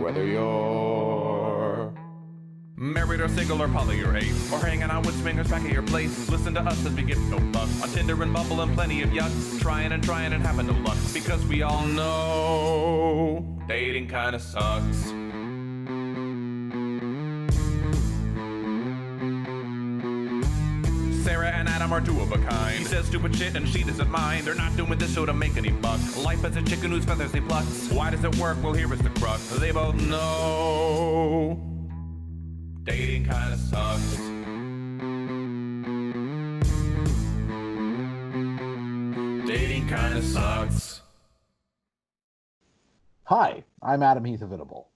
Whether you're married or single or poly or ace, or hanging out with swingers back at your place, listen to us as we give no fuck on Tinder and Bumble and plenty of yucks, trying and having no luck, because we all know dating kinda sucks. Sarah and Adam are two of a kind. He says stupid shit and she doesn't mind. They're not doing this show to make any buck. Life as a chicken whose feathers he plucks. Why does it work? Well, here is the crux. They both know dating kinda sucks. Dating kinda sucks. Hi, I'm Adam Heath Avitable.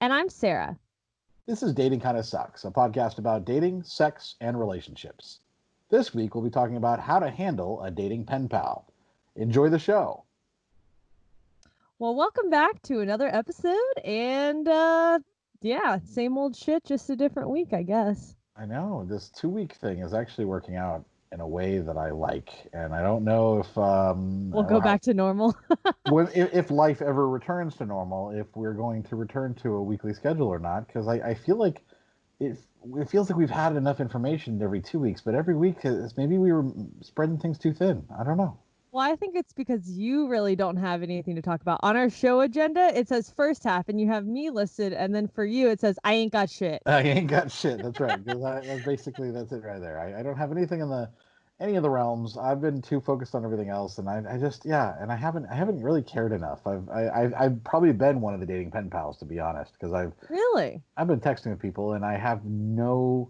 And I'm Sarah. This is Dating Kinda Sucks, a podcast about dating, sex, and relationships. This week, we'll be talking about how to handle a dating pen pal. Enjoy the show. Well, welcome back to another episode. And same old shit, just a different week, I guess. I know, this 2-week thing is actually working out in a way that I like. And I don't know if... we'll go back to normal. if life ever returns to normal, if we're going to return to a weekly schedule or not. Because I feel like it feels like we've had enough information every 2 weeks, but every week maybe we were spreading things too thin. I don't know. Well, I think it's because you really don't have anything to talk about. On our show agenda, it says first half, and you have me listed, and then for you, it says, I ain't got shit. I ain't got shit. That's right. That's it right there. I don't have anything in any of the realms. I've been too focused on everything else, and I haven't really cared enough. I've probably been one of the dating pen pals, to be honest, because I've been texting with people, and I have no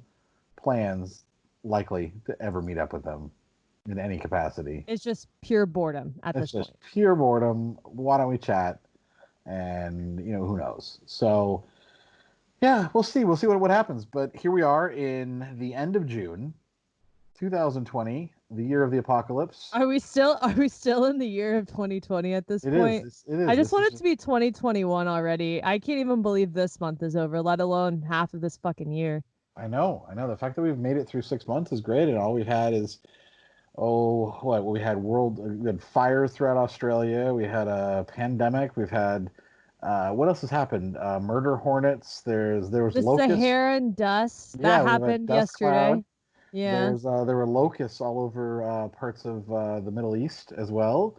plans likely to ever meet up with them in any capacity. It's just pure boredom at this point. It's just pure boredom. Why don't we chat? And who knows? So yeah, we'll see what happens. But here we are in the end of June 2020, the year of the apocalypse. Are we still in the year of 2020 at this point? It is. I just want it to be 2021 already. I can't even believe this month is over, let alone half of this fucking year. I know. The fact that we've made it through 6 months is great, and all we've had is we had fires throughout Australia. We had a pandemic. We've had what else has happened? Murder hornets. There was locusts. Saharan dust that happened yesterday. Cloud. Yeah. There were locusts all over parts of the Middle East as well.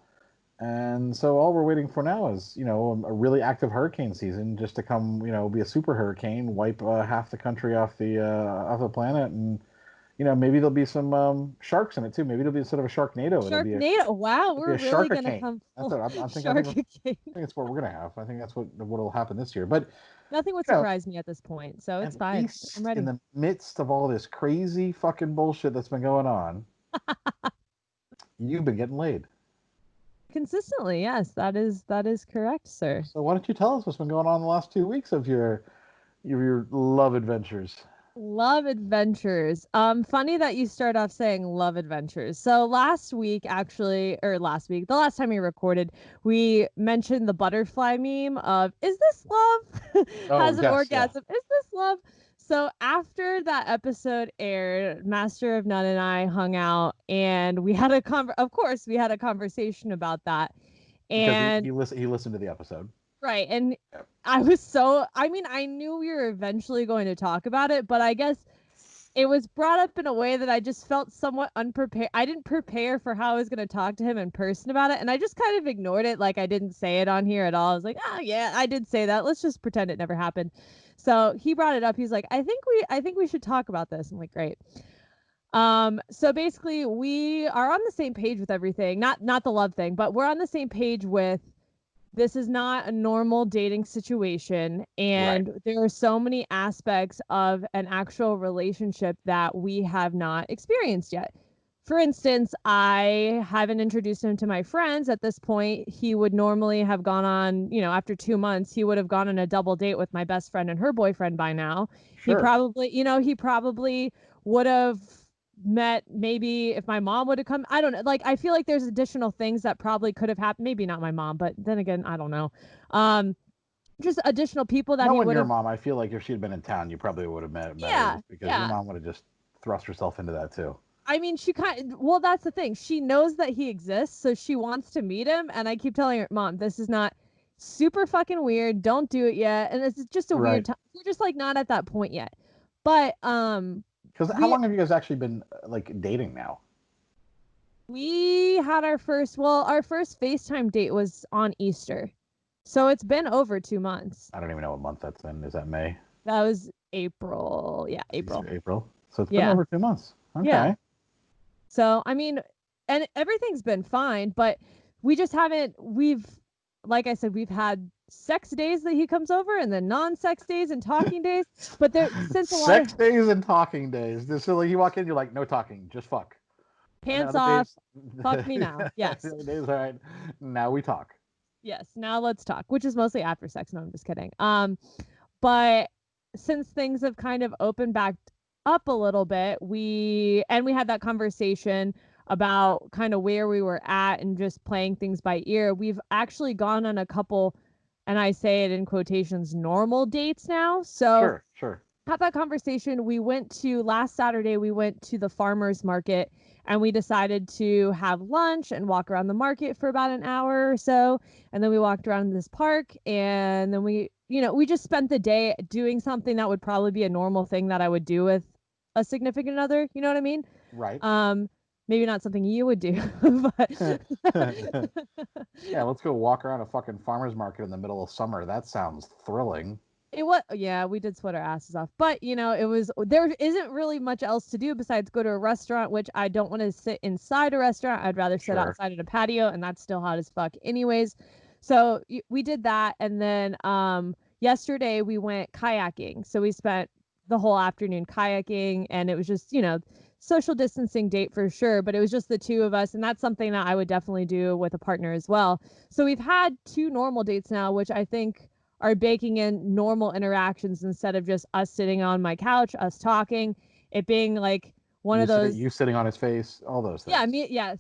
And so all we're waiting for now is, a really active hurricane season just to come, be a super hurricane, wipe half the country off the planet, and maybe there'll be some sharks in it too. Maybe it'll be sort of a Sharknado. Wow, we're really gonna come. That's what I think it's what we're gonna have. I think that's what'll happen this year. But nothing would surprise me at this point, so it's fine. I'm ready. In the midst of all this crazy fucking bullshit that's been going on, you've been getting laid. Consistently, yes, that is correct, sir. So why don't you tell us what's been going on the last 2 weeks of your love adventures? Love adventures. Funny that you start off saying love adventures. So the last time we recorded, we mentioned the butterfly meme of, is this love? Has an orgasm. Yeah. Is this love? So after that episode aired, Master of None and I hung out, and we had a conversation about that. And because he listened to the episode. Right. And I knew we were eventually going to talk about it, but I guess it was brought up in a way that I just felt somewhat unprepared. I didn't prepare for how I was going to talk to him in person about it. And I just kind of ignored it. Like I didn't say it on here at all. I was like, oh yeah, I did say that. Let's just pretend it never happened. So he brought it up. He's like, I think we should talk about this. I'm like, great. So basically we are on the same page with everything, not the love thing, but we're on the same page with, this is not a normal dating situation, and There are so many aspects of an actual relationship that we have not experienced yet. For instance, I haven't introduced him to my friends. At this point, he would normally have gone on, after 2 months, he would have gone on a double date with my best friend and her boyfriend by now. Sure. He probably would have met, maybe if my mom would have come, I don't know, like I feel like there's additional things that probably could have happened, maybe not my mom, but then again, I don't know, just additional people that your mom, I feel like if she had been in town, you probably would have met her, because your mom would have just thrust herself into that too. I mean, that's the thing, she knows that he exists, so she wants to meet him, and I keep telling her, Mom, this is not super fucking weird. Don't do it yet. And it's just a weird time. We're just like not at that point yet. But because how long have you guys actually been like dating now? we had our first FaceTime date was on Easter. So it's been over 2 months. I don't even know what month that's in. Is that May? That was April. Yeah, April. April. So it's been over 2 months. Okay. Yeah. So, I mean, and everything's been fine, but we just haven't, like I said, we've had sex days that he comes over and then non-sex days and talking days. But since a lot sex days and talking days. So like you walk in, you're like, no talking, just fuck. Pants off, fuck me now. Yes. The other days, all right, now we talk. Yes, now let's talk, which is mostly after sex. No, I'm just kidding. But since things have kind of opened back up a little bit, we had that conversation about kind of where we were at and just playing things by ear. We've actually gone on a couple, and I say it in quotations, normal dates now. So sure. Have that conversation. Last Saturday, we went to the farmer's market and we decided to have lunch and walk around the market for about an hour or so. And then we walked around this park, and then we just spent the day doing something that would probably be a normal thing that I would do with a significant other. You know what I mean? Right. Maybe not something you would do, but yeah, let's go walk around a fucking farmer's market in the middle of summer. That sounds thrilling. We did sweat our asses off, but there isn't really much else to do besides go to a restaurant, which I don't want to sit inside a restaurant. I'd rather sit outside at a patio, and that's still hot as fuck anyways. So we did that. And then yesterday we went kayaking. So we spent the whole afternoon kayaking, and it was just, social distancing date for sure, but it was just the two of us. And that's something that I would definitely do with a partner as well. So we've had 2 normal dates now, which I think are baking in normal interactions instead of just us sitting on my couch, us talking, it being like one of those. You sitting on his face, all those things.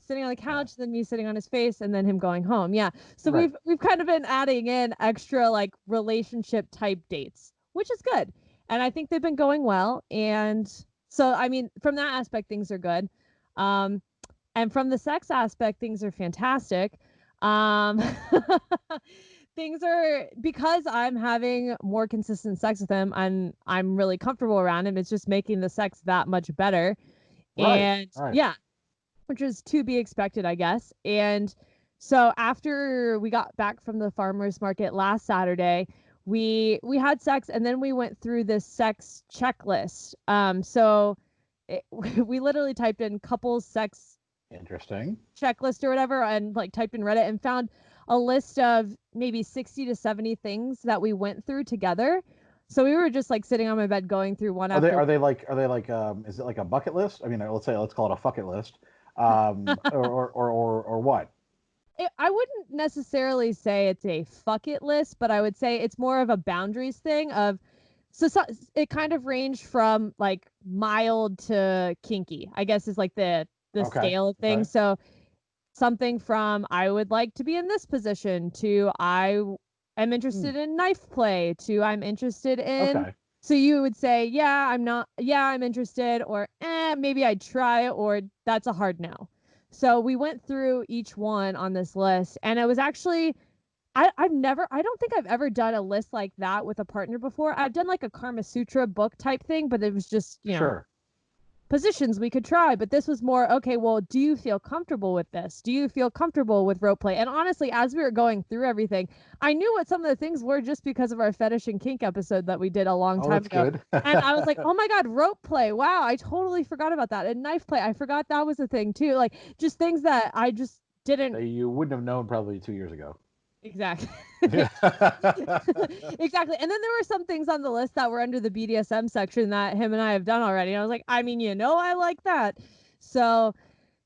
Sitting on the couch, then me sitting on his face, and then him going home. Yeah. So we've kind of been adding in extra like relationship type dates, which is good. And I think they've been going well. And so, I mean, from that aspect, things are good. And from the sex aspect, things are fantastic. Things are, because I'm having more consistent sex with him and I'm really comfortable around him, it's just making the sex that much better. Right. Yeah, which is to be expected, I guess. And so after we got back from the farmer's market last Saturday, we had sex, and then we went through this sex checklist. We literally typed in couples sex interesting checklist or whatever, and like typed in Reddit and found a list of maybe 60 to 70 things that we went through together. So we were just like sitting on my bed going through one after. Are they like is it like a bucket list? I mean, let's call it a fuck it list. Or what? I wouldn't necessarily say it's a fuck it list, but I would say it's more of a boundaries thing of, so it kind of ranged from like mild to kinky, I guess, is like the scale of things. So something from I would like to be in this position to I am interested in knife play to I'm interested in. So you would say, I'm interested, or maybe I'd try, or that's a hard no. So we went through each one on this list, and it was actually, I don't think I've ever done a list like that with a partner before. I've done like a Kama Sutra book type thing, but it was just, positions we could try. But this was more, okay, well, do you feel comfortable with this? Do you feel comfortable with rope play? And honestly, as we were going through everything, I knew what some of the things were just because of our fetish and kink episode that we did a long time ago. Good. And I was like, oh my God, rope play. Wow, I totally forgot about that. And knife play, I forgot that was a thing too. Like just things that I just didn't. That you wouldn't have known probably 2 years ago. Exactly. Exactly. And then there were some things on the list that were under the BDSM section that him and I have done already. And I was like, I mean, I like that. So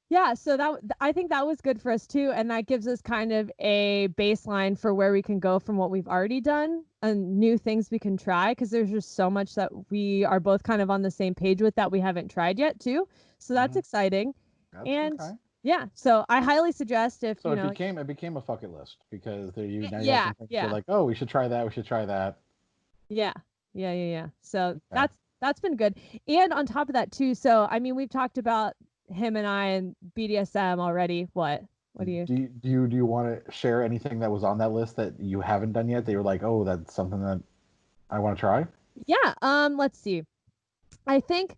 yeah, so I think that was good for us too. And that gives us kind of a baseline for where we can go from what we've already done and new things we can try. Cause there's just so much that we are both kind of on the same page with that we haven't tried yet too. So that's exciting. Yeah, so I highly suggest if it became a fuck it list because you're like, oh, we should try that. Yeah. So that's been good. And on top of that too, so I mean we've talked about him and I and BDSM already, What do you? Do you want to share anything that was on that list that you haven't done yet? That you're like, oh, that's something that I want to try. Yeah. Let's see. I think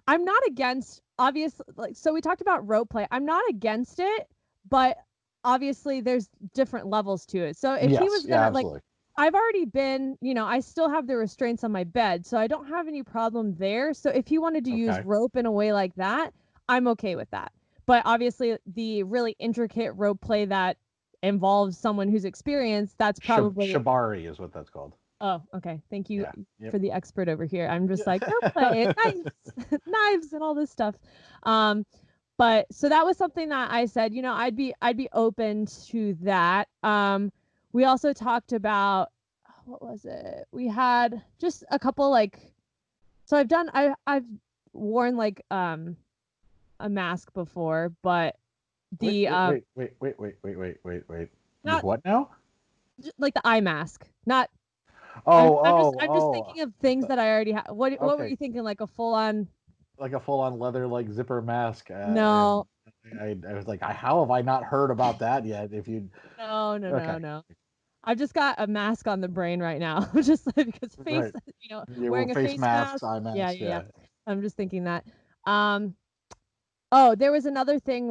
I'm not against obvious like so we talked about rope play. I'm not against it, but obviously there's different levels to it. So if he Yes, was yeah, gonna like absolutely. I've already been, I still have the restraints on my bed, so I don't have any problem there. So if he wanted to use Okay. rope in a way like that, I'm okay with that. But obviously the really intricate rope play that involves someone who's experienced, that's probably Shibari is what that's called. oh, okay. Thank you Yeah. Yep. for the expert over here. I'm just like, Yeah. rope play, knives, knives and all this stuff. But so that was something that I said, I'd be open to that. We also talked about what was it? We had just a couple like so I've worn like a mask before, but the Wait. You've not what now? like the eye mask, not I'm just thinking of things that I already have. What were Okay, you thinking? Like a full on? like a full-on leather like zipper mask, and No, I was like, how have I not heard about that yet? If you no, no, no, okay, no. I've just got a mask on the brain right now, just like because face, right, yeah, well, wearing a face face masks, mask. eye Yeah, masks, yeah, yeah. yeah. I'm just thinking that. Um, oh, there was another thing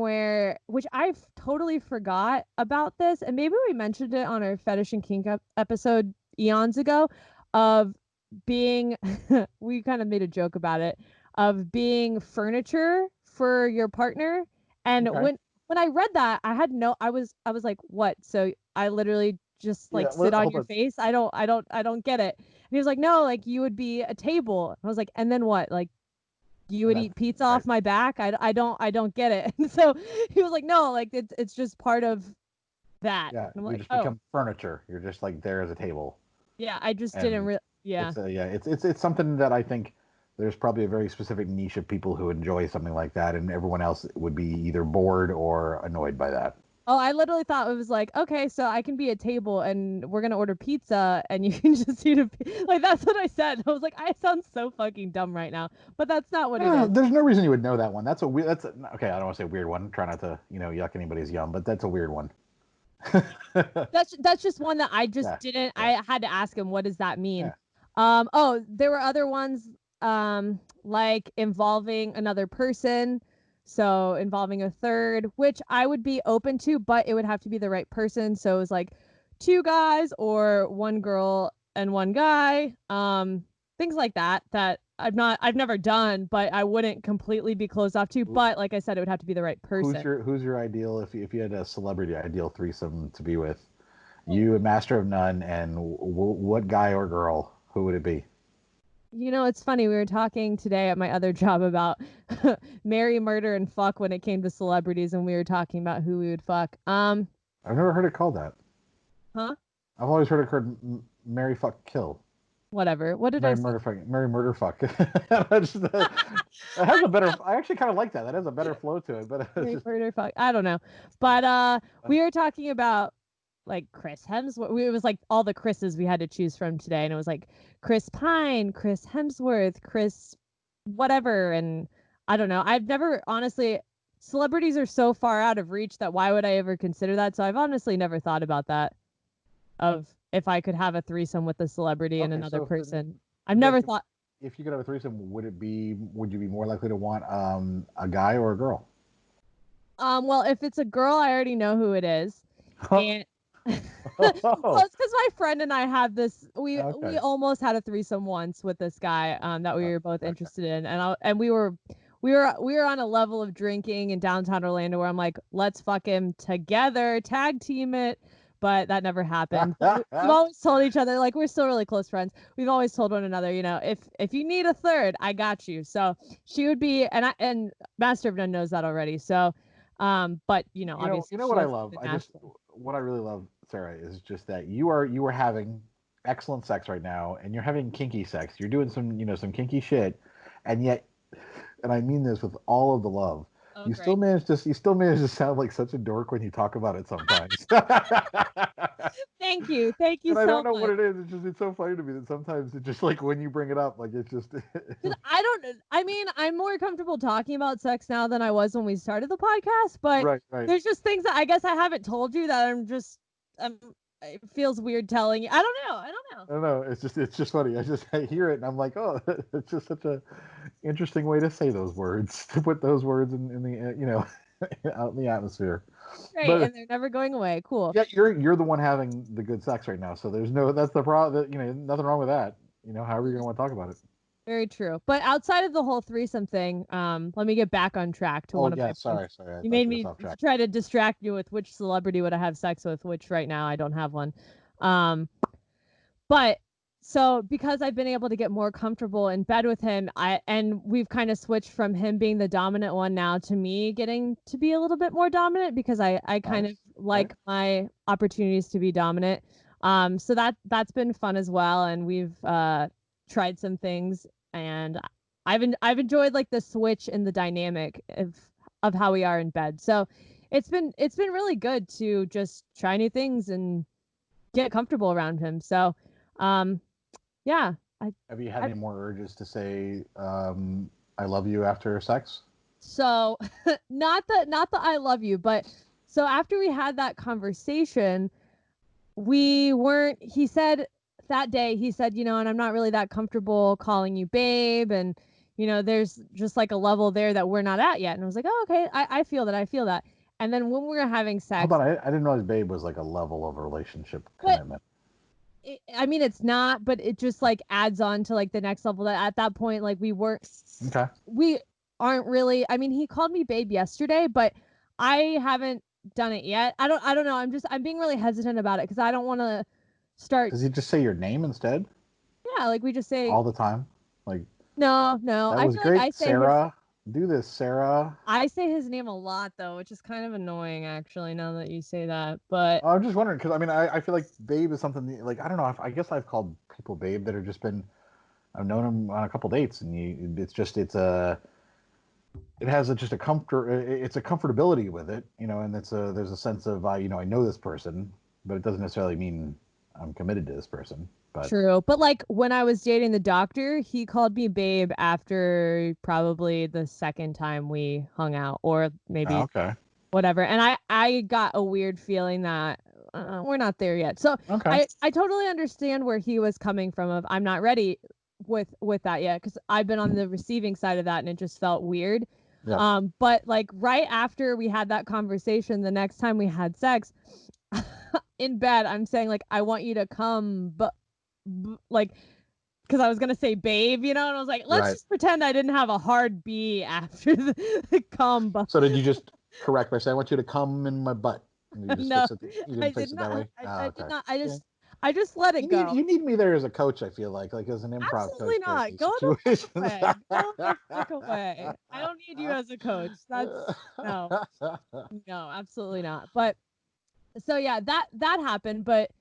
which I totally forgot about this, and maybe we mentioned it on our fetish and kink episode eons ago, of being, we kind of made a joke about it, of being furniture for your partner. And Okay, when I read that, I was like, what? So I literally just yeah. like sit on Hold your on. face? I don't get it. And he was like, no, like you would be a table. And I was like, and then what? Like you would That's eat pizza right. off my back? I don't get it. And so he was like, no, like it's just part of that. Yeah, And I'm you like, just oh, become furniture. You're just like there as a table, yeah, I just didn't and really, yeah. it's something that I think there's probably a very specific niche of people who enjoy something like that, and everyone else would be either bored or annoyed by that. Oh, I literally thought it was like, okay, so I can be a table and we're gonna order pizza and you can just eat like that's what I said. I was like, I sound so fucking dumb right now, but that's not what it is. There's no reason you would know that one. Okay. I don't want to say weird one. Try not to yuck anybody's yum, but that's a weird one. That's just one that I just Yeah, didn't. yeah, I had to ask him, what does that mean? yeah. Oh, there were other ones like involving another person, so involving a third, which I would be open to, but it would have to be the right person. So it was like two guys or one girl and one guy. Things like that that I've never done, but I wouldn't completely be closed off to. But like I said, it would have to be the right person. Who's your ideal if you had a celebrity ideal threesome to be with? You and Master of None, and what guy or girl? Who would it be? It's funny. We were talking today at my other job about marry, murder, and fuck when it came to celebrities, and we were talking about who we would fuck. I've never heard it called that. Huh? I've always heard it called Mary Fuck Kill. Whatever. What did I Mary say? Murder Fuck. Mary Murder Fuck. It has a better. I actually kind of like that. That has a better flow to it. But it's Marry, just murder, fuck. I don't know. But we were talking about like Chris Hemsworth. It was like all the Chris's we had to choose from today, and it was like Chris Pine, Chris Hemsworth, Chris whatever, and I don't know. I've never honestly. Celebrities are so far out of reach that why would I ever consider that? So I've honestly never thought about that of if I could have a threesome with a celebrity and okay. another So person. I've never thought. if you could have a threesome, would you be more likely to want a guy or a girl? Well, if it's a girl, I already know who it is, and well, it's because my friend and I have this. We Okay. almost had a threesome once with this guy that we were both Okay. interested in, and we were on a level of drinking in downtown Orlando where I'm like, let's fuck him together, tag team it. But that never happened. But we've always told each other, like we're still really close friends. We've always told one another, if you need a third, I got you. So she would be, and Master of None knows that already. So, but obviously You know she what I doesn't love? live in Nashville. What I really love, Sarah, is just that you are having excellent sex right now, and you're having kinky sex. You're doing some kinky shit, and yet, and I mean this with all of the love. Oh, great. You still manage to sound like such a dork when you talk about it sometimes. Thank you And I so don't know much. what it is. It's so funny to me that sometimes it just like when you bring it up, like it's just. 'Cause I mean, I'm more comfortable talking about sex now than I was when we started the podcast, but Right. there's just things that I guess I haven't told you that it feels weird telling you. I don't know. I don't know. It's just funny. I hear it and I'm like, oh, it's just such a interesting way to say those words, to put those words in the out in the atmosphere. Great, But and they're never going away. Cool. yeah, you're the one having the good sex right now, so that's the problem. Nothing wrong with that. However you're gonna want to talk about it. Very true. But outside of the whole threesome thing, let me get back on track to Oh one of yeah, my sorry. points. I You thought made you me were off track. try to distract you with which celebrity would I have sex with, which right now I don't have one. But so because I've been able to get more comfortable in bed with him, and we've kind of switched from him being the dominant one now to me getting to be a little bit more dominant because I kind of Nice. like my opportunities to be dominant. So that's been fun as well, and we've tried some things, and I've enjoyed like the switch in the dynamic of how we are in bed. So it's been really good to just try new things and get comfortable around him. So yeah. Have you had I any more urges to say I love you after sex? So not the I love you, but so after we had that conversation, he said that day, he said, and I'm not really that comfortable calling you babe. And, there's just like a level there that we're not at yet. And I was like, oh, okay, I feel that. I feel that. And then when we were having sex, Hold on, I didn't realize babe was like a level of relationship But- commitment. I mean, it's not, but it just like adds on to like the next level that at that point, like we Okay. aren't really, I mean, he called me babe yesterday, but I haven't done it yet. I don't know. I'm being really hesitant about it because I don't want to start. Does he just say your name instead Yeah, like we just say all the time? Like no. that I was feel great, like Sarah. Do this, Sarah. I say his name a lot though, which is kind of annoying actually. Now that you say that, but I'm just wondering because I mean I feel like babe is something like I don't know. I guess I've called people babe that have just been I've known them on a couple dates and it has just a comfort. It's a comfortability with it, and there's a sense of I know this person, but it doesn't necessarily mean I'm committed to this person. But true. But like when I was dating the doctor, he called me babe after probably the second time we hung out, or maybe okay, whatever. And I got a weird feeling that we're not there yet. So okay, I totally understand where he was coming from. Of I'm not ready with that yet because I've been on the receiving side of that and it just felt weird. yeah. But like right after we had that conversation, the next time we had sex in bed, I'm saying like I want you to come, but like because I was gonna say babe, and I was like, let's Right. just pretend I didn't have a hard B after the come. So did you just correct by saying I want you to come in my butt? And you just No, you I didn't fix did it that not. way. I Okay. did not. I just let it go. You need me there as a coach. I feel like as an improv Absolutely coach. for not. these Go the fuck situations. away. Go the fuck away. I don't need you as a coach. That's no, absolutely not. But so yeah, that happened. But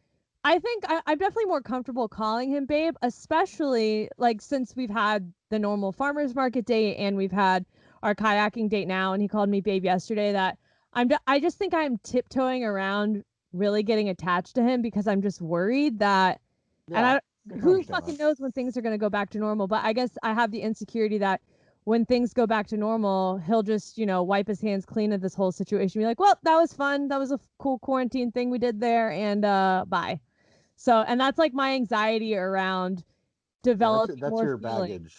I think I'm definitely more comfortable calling him babe, especially like since we've had the normal farmers market date and we've had our kayaking date now, and he called me babe yesterday. That I just think I'm tiptoeing around really getting attached to him because I'm just worried that, and Yeah, I who understand fucking that. knows when things are going to go back to normal. But I guess I have the insecurity that when things go back to normal, he'll just, wipe his hands clean of this whole situation. Be like, well, that was fun. That was a cool quarantine thing we did there. And bye. So, and that's like my anxiety around Yeah, developing that's more your feelings. baggage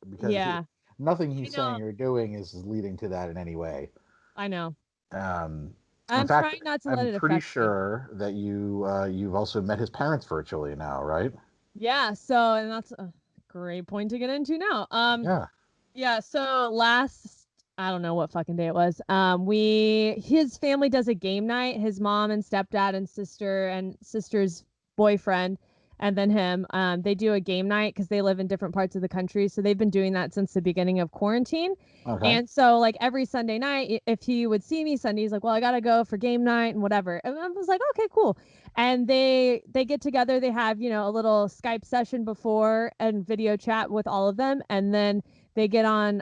because Yeah, nothing I he's know. saying or doing is leading to that in any way. I know. In I'm fact, trying not to let I'm it pretty affect me. sure that you've also met his parents virtually now, right? Yeah. So, and that's a great point to get into now. Yeah. Yeah, so I don't know what fucking day it was. His family does a game night. His mom and stepdad and sister's boyfriend, and then him. They do a game night because they live in different parts of the country. So they've been doing that since the beginning of quarantine. Okay. And so like every Sunday night, if he would see me Sunday, he's like, well, I gotta go for game night and whatever. And I was like, okay, cool. And they get together. They have a little Skype session before and video chat with all of them, and then they get on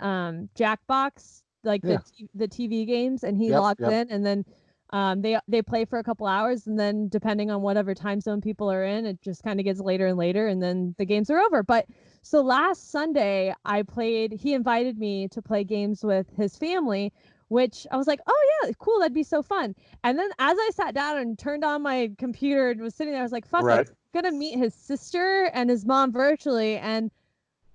Jackbox, like Yeah. the TV games, and he Yep, logs yep. in, and then They play for a couple hours, and then depending on whatever time zone people are in, it just kind of gets later and later, and then the games are over. But so last Sunday I played. He invited me to play games with his family, which I was like, oh yeah, cool, that'd be so fun. And then as I sat down and turned on my computer and was sitting there, I was like, fuck, Right. I'm gonna meet his sister and his mom virtually, and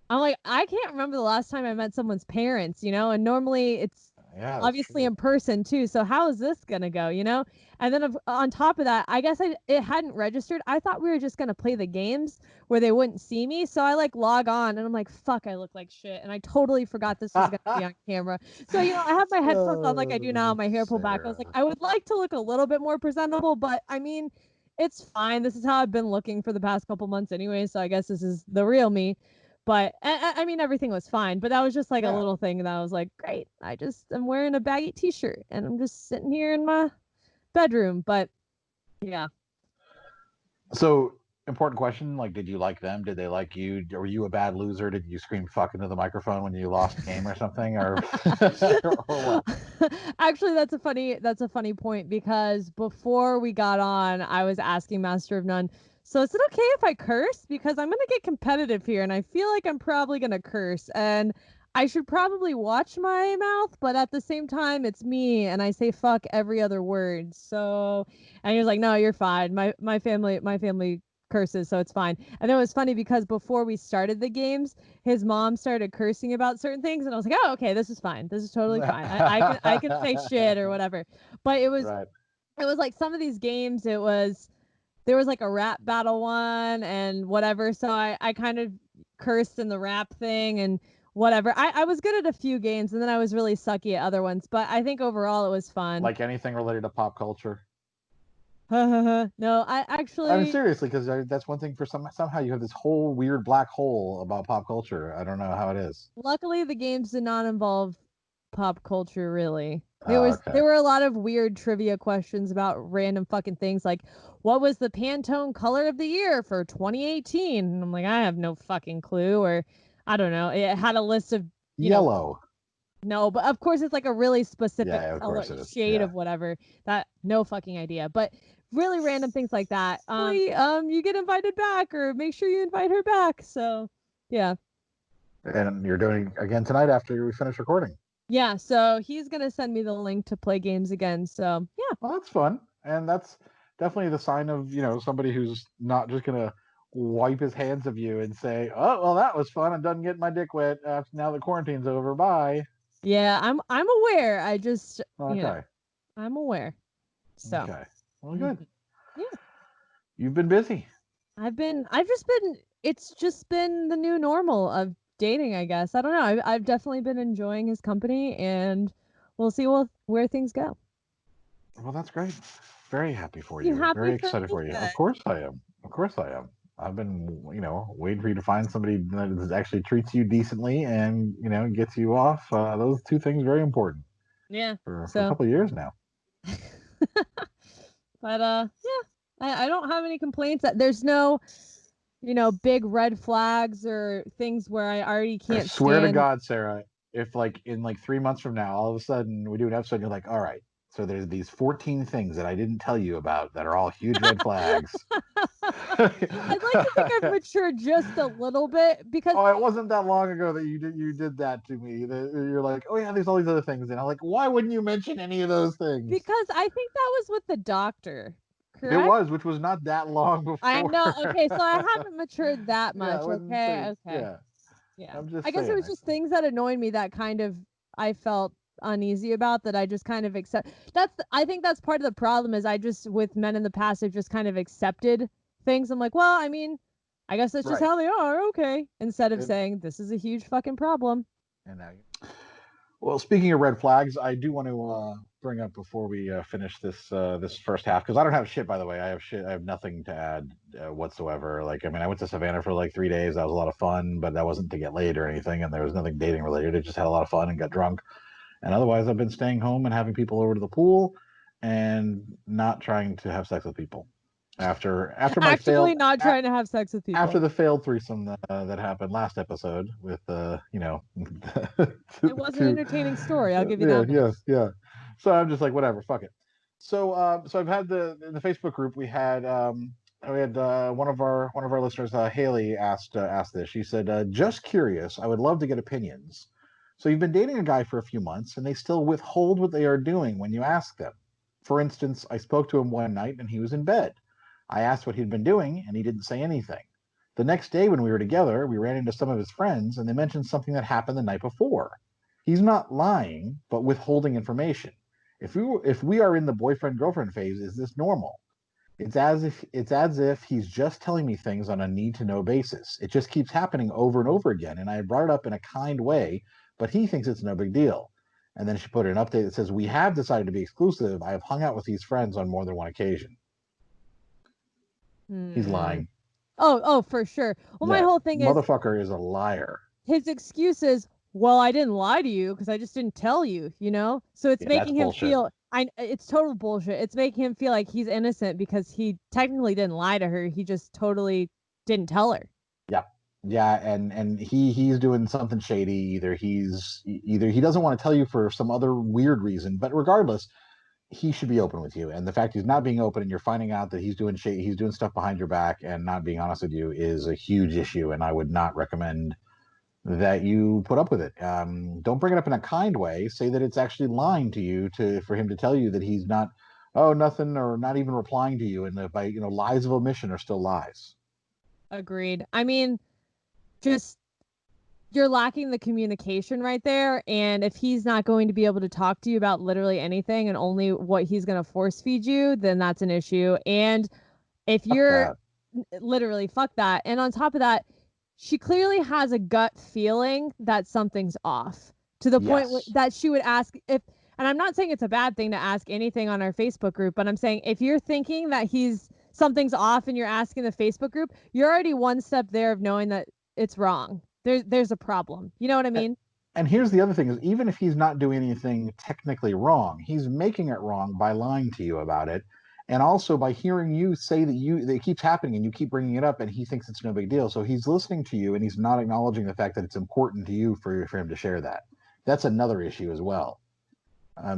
I'm like, I can't remember the last time I met someone's parents, and normally it's Yeah, that's obviously true. in person too. So how is this gonna go, And then on top of that, I guess it hadn't registered. I thought we were just gonna play the games where they wouldn't see me. So I like log on and I'm like, fuck, I look like shit. And I totally forgot this was gonna be on camera. So, I have my headphones on like I do now, my hair pulled back. I was like, Sarah. I would like to look a little bit more presentable, but I mean, it's fine. This is how I've been looking for the past couple months anyway. So I guess this is the real me. But I mean, everything was fine. But that was just like a little thing that I was like, great. I'm wearing a baggy t-shirt and I'm just sitting here in my bedroom. But yeah. So, important question, like, did you like them? Did they like you? Were you a bad loser? Did you scream fuck into the microphone when you lost a game or something? Or what? Actually, that's a funny point, because before we got on, I was asking Master of None, so is it okay if I curse? Because I'm gonna get competitive here, and I feel like I'm probably gonna curse, and I should probably watch my mouth, but at the same time, it's me, and I say fuck every other word. So, and he was like, "No, you're fine. My family curses, so it's fine." And it was funny because before we started the games, his mom started cursing about certain things, and I was like, "Oh, okay, this is fine. This is totally fine. I can say shit or whatever." But Right. it was like some of these games, there was like a rap battle one and whatever. So I kind of cursed in the rap thing and whatever. I was good at a few games, and then I was really sucky at other ones. But I think overall it was fun. Like anything related to pop culture? No, I I mean, actually, seriously, because that's one thing for somehow you have this whole weird black hole about pop culture. I don't know how it is. luckily the games did not involve pop culture really. Oh, okay. There were a lot of weird trivia questions about random fucking things, like what was the Pantone color of the year for 2018? And I'm like, I have no fucking clue. Or I don't know. It had a list of, Yellow. no, but of course it's like a really specific Yeah, of color course it is. shade Yeah. of whatever. That no fucking idea. But really random things like that. You get invited back, or make sure you invite her back. So yeah. And you're doing it again tonight after we finish recording. Yeah, so he's gonna send me the link to play games again. So yeah. Well, that's fun, and that's definitely the sign of somebody who's not just gonna wipe his hands of you and say, "Oh, well, that was fun. I'm done getting my dick wet. Now the quarantine's over. Bye." Yeah, I'm aware. I just Okay. I'm aware. So Okay. Well, good. yeah. You've been busy. It's just been the new normal of dating, I guess. I don't know. I've definitely been enjoying his company, and we'll see where things go. Well, that's great. Very happy for You you. happy Very for excited me? for you. Of course I am. Of course I am. I've been, waiting for you to find somebody that actually treats you decently and, gets you off. Those two things very important Yeah. for a So, couple of years now. but yeah, I don't have any complaints. There's no, big red flags or things where I already I can't swear to stand. God, Sarah, if like in like 3 months from now, all of a sudden we do an episode, you're like, all right, so there's these 14 things that I didn't tell you about that are all huge red flags. I'd like to think I've matured just a little bit, because Oh, it wasn't that long ago that you did that to me. That you're like, oh yeah, there's all these other things, and I'm like, why wouldn't you mention any of those things? I think that was with the doctor, It correct? was, which was not that long before. I know. Okay, so I haven't matured that Yeah, much. I wouldn't Okay, say. okay. Yeah, Yeah. I'm just I guess it saying was it. just things that annoyed me that kind of I felt uneasy about, that I just kind of accept. I think that's part of the problem, is I just, with men in the past, I've just kind of accepted things. I'm like, well, I mean, I guess that's just Right. how they are. Okay. Instead of And, saying this is a huge fucking problem. and now well, speaking of red flags, I do want to bring up before we finish this first half, because I don't have shit. By the way, I have shit. I have nothing to add whatsoever. Like, I mean, I went to Savannah for like 3 days. That was a lot of fun, but that wasn't to get laid or anything, and there was nothing dating related. I just had a lot of fun and got drunk. And otherwise, I've been staying home and having people over to the pool, and not trying to have sex with people. After my Actively failed not trying to have sex with people. after the failed threesome that happened last episode with It was an entertaining story. I'll give you yeah, that much. yes, yeah. So I'm just like, whatever, fuck it. So I've had in the Facebook group we had one of our listeners, Haley, asked this. She said, "Just curious. I would love to get opinions. So you've been dating a guy for a few months, and they still withhold what they are doing when you ask them. For instance, I spoke to him one night, and he was in bed. I asked what he'd been doing, and he didn't say anything. The next day, when we were together, we ran into some of his friends, and they mentioned something that happened the night before. He's not lying, but withholding information. If we are in the boyfriend girlfriend phase, is this normal? It's as if he's just telling me things on a need to know basis. It just keeps happening over and over again, and I brought it up in a kind way, but he thinks it's no big deal." And then she put an update that says, "We have decided to be exclusive. I have hung out with these friends on more than one occasion." He's lying. Oh, for sure. Well, my whole thing is, motherfucker is a liar. his excuse is, well, I didn't lie to you because I just didn't tell you, So it's making him bullshit. feel, it's total bullshit. It's making him feel like he's innocent because he technically didn't lie to her. He just totally didn't tell her. Yeah, and he's doing something shady. Either he doesn't want to tell you for some other weird reason, but regardless, he should be open with you. And the fact he's not being open and you're finding out that he's doing stuff behind your back and not being honest with you is a huge issue. And I would not recommend that you put up with it. Don't bring it up in a kind way. Say that it's actually lying to you for him to tell you that he's not, oh, nothing, or not even replying to you. And by lies of omission are still lies. Agreed. I mean, just you're lacking the communication right there. And if he's not going to be able to talk to you about literally anything and only what he's going to force feed you, then that's an issue. And if you're literally fuck that. And on top of that, she clearly has a gut feeling that something's off to the point that she would ask and I'm not saying it's a bad thing to ask anything on our Facebook group, but I'm saying if you're thinking that something's off and you're asking the Facebook group, you're already one step there of knowing that it's wrong. There's a problem. You know what I mean? And here's the other thing is, even if he's not doing anything technically wrong, he's making it wrong by lying to you about it. And also by hearing you say that it keeps happening and you keep bringing it up and he thinks it's no big deal. So he's listening to you and he's not acknowledging the fact that it's important to you for him to share that. That's another issue as well.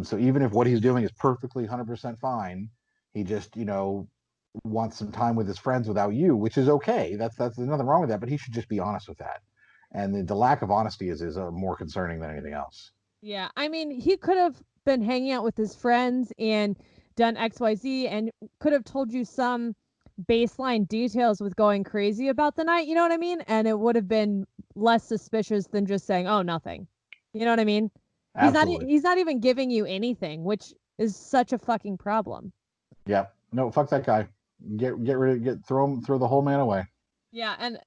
So even if what he's doing is perfectly 100% fine, he just, wants some time with his friends without you, which is okay. There's nothing wrong with that, but he should just be honest with that. And the lack of honesty is more concerning than anything else. Yeah, I mean, he could have been hanging out with his friends and done XYZ and could have told you some baseline details with going crazy about the night, you know what I mean? And it would have been less suspicious than just saying, oh, nothing. You know what I mean? Absolutely. He's not even giving you anything, which is such a fucking problem. Yeah. No, fuck that guy. Get rid of throw the whole man away. Yeah, and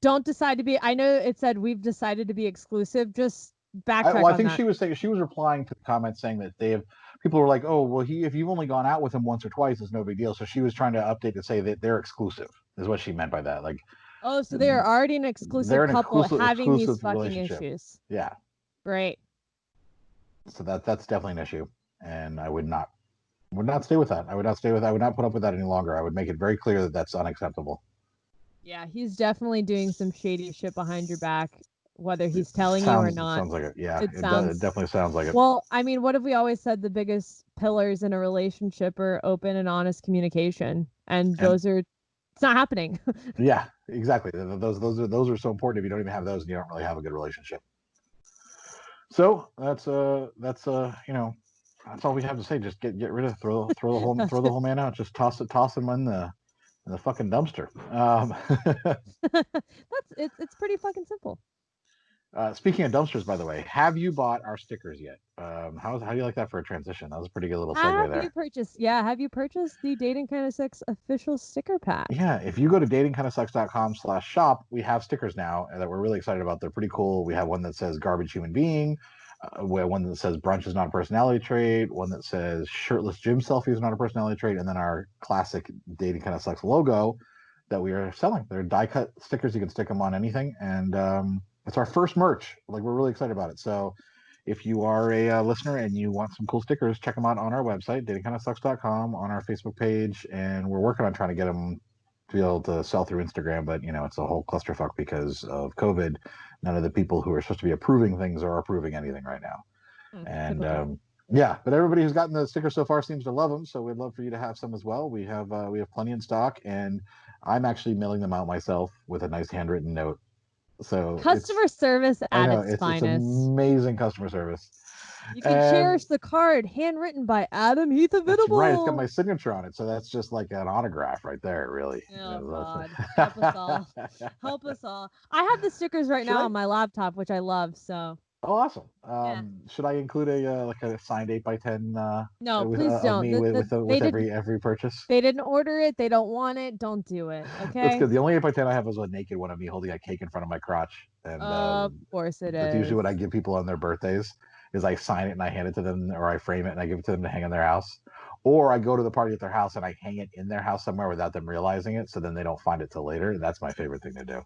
don't decide to be. I know it said we've decided to be exclusive. Just backtrack. I think she was replying to the comments saying that people were like, oh, well, if you've only gone out with him once or twice, it's no big deal. So she was trying to update to say that they're exclusive. Is what she meant by that. Like, oh, so they're already an exclusive couple having these fucking issues. Yeah. Right. So that's definitely an issue, and I would not stay with that. I would not put up with that any longer. I would make it very clear that that's unacceptable. Yeah, he's definitely doing some shady shit behind your back, whether he's telling you or not. Sounds like it. Yeah, it definitely sounds like it. Well, I mean, what have we always said? The biggest pillars in a relationship are open and honest communication, and it's not happening. Yeah, exactly. Those are so important. If you don't even have those, you don't really have a good relationship. So that's all we have to say. Just get rid of throw the whole man out. Just toss him in the fucking dumpster. It's pretty fucking simple. Speaking of dumpsters, by the way, have you bought our stickers yet? How do you like that for a transition? That was a pretty good little segue there. Have you purchased the Dating Kinda Sucks official sticker pack? Yeah, if you go to datingkindasucks.com/shop, we have stickers now that we're really excited about. They're pretty cool. We have one that says garbage human being, one that says brunch is not a personality trait, one that says shirtless gym selfie is not a personality trait, and then our classic Dating Kinda Sucks logo that we are selling. They're die cut stickers. You can stick them on anything, and it's our first merch. Like, we're really excited about it. So if you are a listener and you want some cool stickers, check them out on our website, datingkindasucks.com, on our Facebook page. And we're working on trying to get them to be able to sell through Instagram. But, it's a whole clusterfuck because of COVID. None of the people who are supposed to be approving things are approving anything right now. And Yeah, but everybody who's gotten the sticker so far seems to love them, so we'd love for you to have some as well. We have plenty in stock, and I'm actually mailing them out myself with a nice handwritten note. So Customer service I at know its it's finest. amazing customer service. You can And cherish the card handwritten by Adam Heath that's right. It's got my Avitable. signature on it, so that's just like an autograph right there, really. Oh God, help us all. That's- Help us all. I have the stickers right Should now I? on my laptop, which I love. So Oh, awesome. yeah. Should I include a like a signed 8x10 No, with please of don't. me They with didn't. every purchase? They didn't order it. They don't want it. Don't do it. That's Okay. good. The only 8x10 I have is a naked one of me holding a cake in front of my crotch, and Of course it that's usually is. what I give people on their birthdays. Is I sign it and I hand it to them, or I frame it and I give it to them to hang in their house, or I go to the party at their house and I hang it in their house somewhere without them realizing it, so then they don't find it till later. That's my favorite thing to do.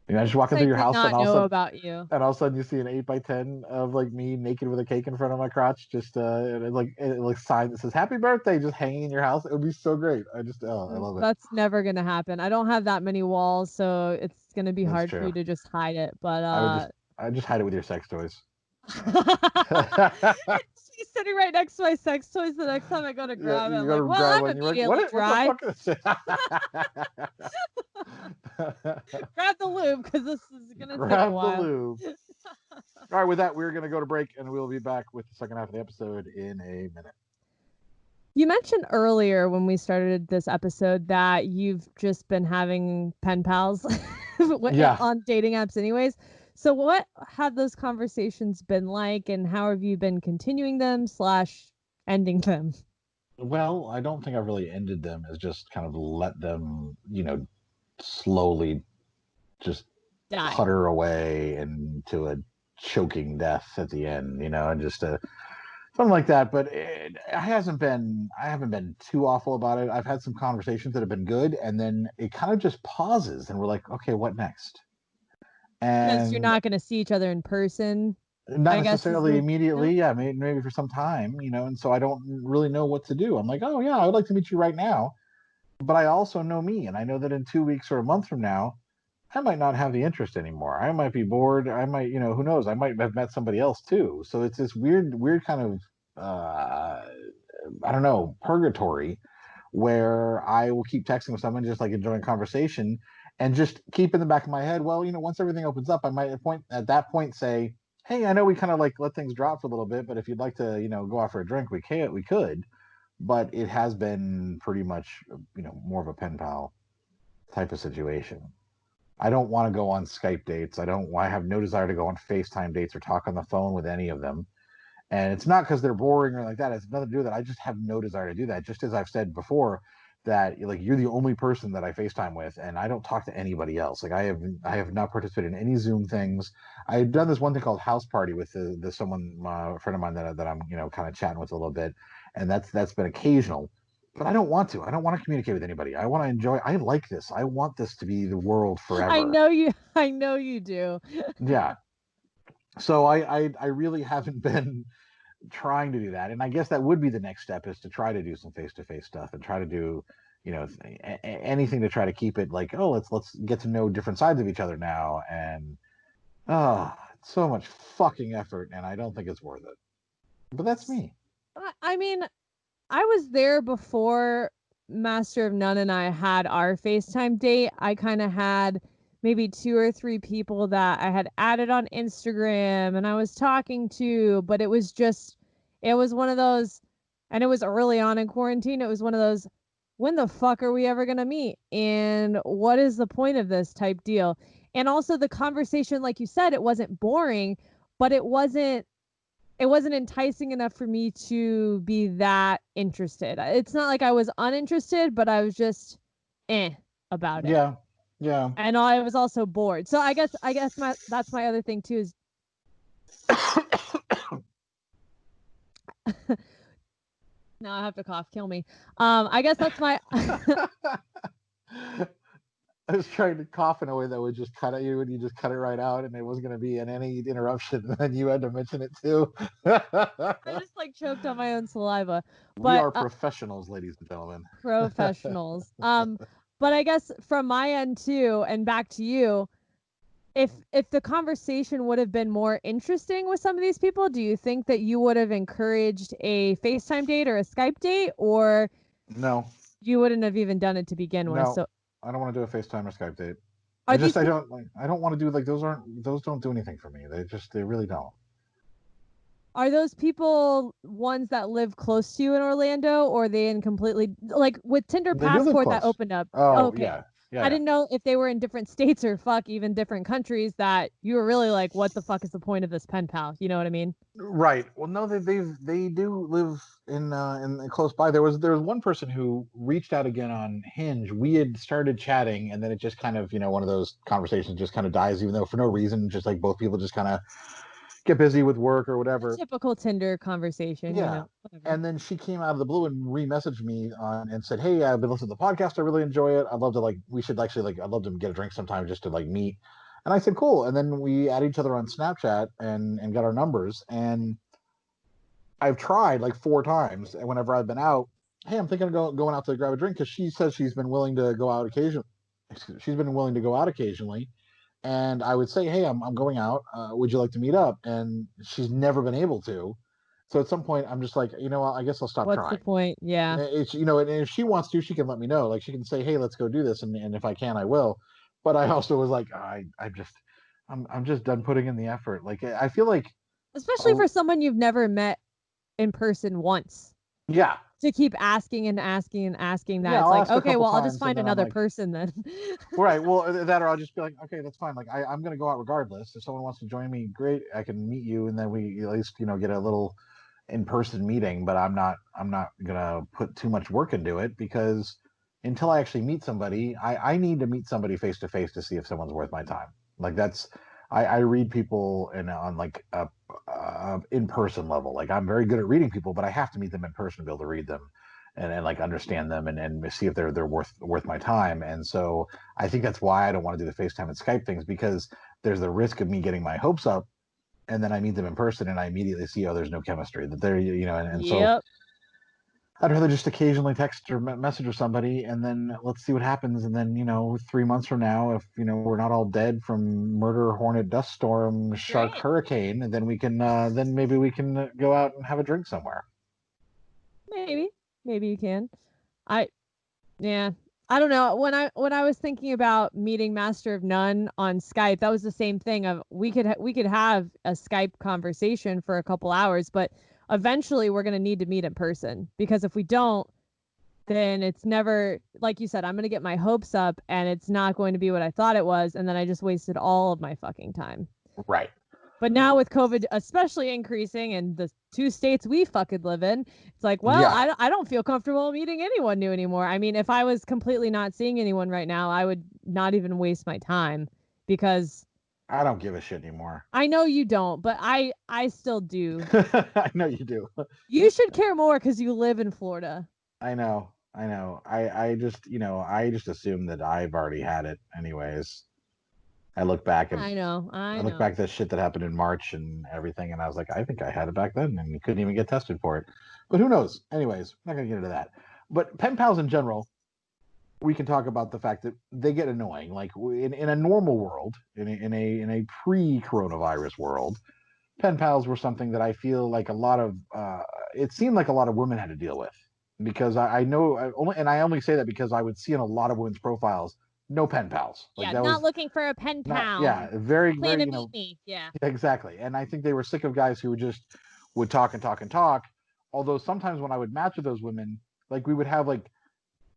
You know, just walking I through your did house not know about you. and all of a sudden you see an 8x10 of like me naked with a cake in front of my crotch, just and it like sign that says "Happy Birthday" just hanging in your house. It would be so great. I love it. That's never gonna happen. I don't have that many walls, so it's gonna be That's hard for true. you to just hide it. But I just hide it with your sex toys. She's sitting right next to my sex toys the next time I go to Yeah, grab it. you I'm go like, to well, grab I'm one. You're like, immediately what dry. the fuck is this? Grab the lube because this is gonna take a Grab the while. lube. All right, with that, we're going to go to break, and we'll be back with the second half of the episode in a minute. You mentioned earlier when we started this episode that you've just been having pen pals Yeah. on dating apps anyways. So what have those conversations been like, and how have you been continuing them / ending them? Well, I don't think I've really ended them as just kind of let them, slowly just Die. putter away into a choking death at the end, and just something like that. But I haven't been too awful about it. I've had some conversations that have been good, and then it kind of just pauses, and we're like, okay, what next? Because you're And not going to see each other in person, not I guess. necessarily immediately, yeah, maybe for some time, and so I don't really know what to do. I'm like, oh yeah, I would like to meet you right now, but I also know me, and I know that in 2 weeks or a month from now, I might not have the interest anymore. I might be bored. I might, who knows? I might have met somebody else too. So it's this weird kind of, I don't know, purgatory where I will keep texting with someone, just like enjoying conversation, and just keep in the back of my head, well, once everything opens up, I might at that point say, hey, I know we kind of like let things drop for a little bit, but if you'd like to, go out for a drink, we could. But it has been pretty much, more of a pen pal type of situation. I don't want to go on Skype dates. I have no desire to go on FaceTime dates or talk on the phone with any of them. And it's not because they're boring or like that. It's nothing to do with that. I just have no desire to do that. Just as I've said before, that like you're the only person that I FaceTime with, and I don't talk to anybody else. Like I have not participated in any Zoom things. I've done this one thing called House Party with the someone a friend of mine that I'm kind of chatting with a little bit, and that's been occasional. But I don't want to. I don't want to communicate with anybody. I want to enjoy. I like this. I want this to be the world forever. I know you do. Yeah. So I really haven't been trying to do that, and I guess that would be the next step, is to try to do some face-to-face stuff and try to do anything to try to keep it like, oh, let's get to know different sides of each other now. And it's so much fucking effort, and I don't think it's worth it. But that's me. I mean, I was there before Master of None and I had our FaceTime date. I kind of had maybe 2 or 3 people that I had added on Instagram and I was talking to, but it was one of those, and it was early on in quarantine. It was one of those, when the fuck are we ever going to meet? And what is the point of this type deal? And also the conversation, like you said, it wasn't boring, but it wasn't enticing enough for me to be that interested. It's not like I was uninterested, but I was just about it. Yeah. Yeah. And I was also bored. So I guess that's my other thing too is now I have to cough, kill me. I guess that's my I was trying to cough in a way that would just cut at you, and you just cut it right out, and it wasn't going to be in any interruption. And then you had to mention it too. I just like choked on my own saliva. We But are professionals, ladies and gentlemen. professionals. But I guess from my end too, and back to you, if the conversation would have been more interesting with some of these people, do you think that you would have encouraged a FaceTime date or a Skype date, or No, you wouldn't have even done it to begin with? no, So I don't want to do a FaceTime or Skype date. are these I people don't like. I don't want to do like those don't do anything for me. They really don't. are those people ones that live close to you in Orlando, or are they in completely like with Tinder They do live Passport that close. opened up? Oh Okay. yeah, yeah, I yeah. didn't know if they were in different states or even different countries that you were really like, what the fuck is the point of this pen pal? You know what I mean? Right. Well, no, they do live in close by. There was one person who reached out again on Hinge. We had started chatting, and then it just kind of one of those conversations just kind of dies, even though for no reason, just like both people just kind of get busy with work or A whatever. typical Tinder conversation, Yeah. whatever. And then she came out of the blue and re-messaged me on and said, "Hey, I've been listening to the podcast. I really enjoy it. I'd love to we should actually I'd love to get a drink sometime just to meet." And I said, "Cool." And then we added each other on Snapchat and got our numbers. And I've tried like 4 times, and whenever I've been out, hey, I'm thinking of going out to grab a drink because she says she's been willing to go out occasionally. She's been willing to go out occasionally, and I would say, hey, I'm going out. Would you like to meet up? And she's never been able to. So at some point, I'm just like, what, I guess I'll stop What's the trying. point? Yeah. It's and if she wants to, she can let me know. Like she can say, hey, let's go do this, and if I can, I will. But I also was like, I'm just done putting in the effort. Like I feel like, Especially oh for someone you've never met in person once. yeah, To keep asking and asking and asking that. yeah, It's I'll like, ask a okay, couple well, I'll just times, and find then I'm another like, person then. right. Well, that or I'll just be like, okay, that's fine. Like I'm gonna go out regardless. If someone wants to join me, great. I can meet you, and then we at least get a little in-person meeting. But I'm not gonna put too much work into it because until I actually meet somebody, I need to meet somebody face to face to see if someone's worth my time. Like that's I read people on like a in-person level. Like I'm very good at reading people, but I have to meet them in person to be able to read them and like understand them and see if they're worth my time. And so I think that's why I don't want to do the FaceTime and Skype things because there's the risk of me getting my hopes up and then I meet them in person and I immediately see, oh, there's no chemistry that they're, and so Yep. I'd rather just occasionally text or message with somebody and then let's see what happens. And then, 3 months from now, if, we're not all dead from murder, hornet, dust storm, shark, Right. hurricane, and then then maybe we can go out and have a drink somewhere. Maybe. Maybe you can. I yeah. I don't know. When I was thinking about meeting Master of None on Skype, that was the same thing of we could have a Skype conversation for a couple hours, but eventually we're going to need to meet in person because if we don't, then it's never like you said, I'm going to get my hopes up and it's not going to be what I thought it was and then I just wasted all of my fucking time. Right. But now with COVID especially increasing in the 2 states we fucking live in, it's like, well, Yeah. I don't feel comfortable meeting anyone new anymore. I mean, if I was completely not seeing anyone right now, I would not even waste my time because I don't give a shit anymore. I know you don't, but I still do. I know you do. You should care more because you live in Florida. I know. I know. I just, I just assume that I've already had it anyways. I look back and I know. I I look know. back at that shit that happened in March and everything, and I was like, I think I had it back then, and you couldn't even get tested for it. But who knows? Anyways, I'm not gonna get into that. But pen pals in general, we can talk about the fact that they get annoying. Like in a normal world, in a pre-coronavirus world, pen pals were something that I feel like a lot of it seemed like a lot of women had to deal with because I know I only say that because I would see in a lot of women's profiles no pen pals. Like Yeah, that not was looking for a pen not pal. yeah very Plan very to meet me. Yeah. exactly. And I think they were sick of guys who would talk and talk and talk. Although sometimes when I would match with those women, like we would have like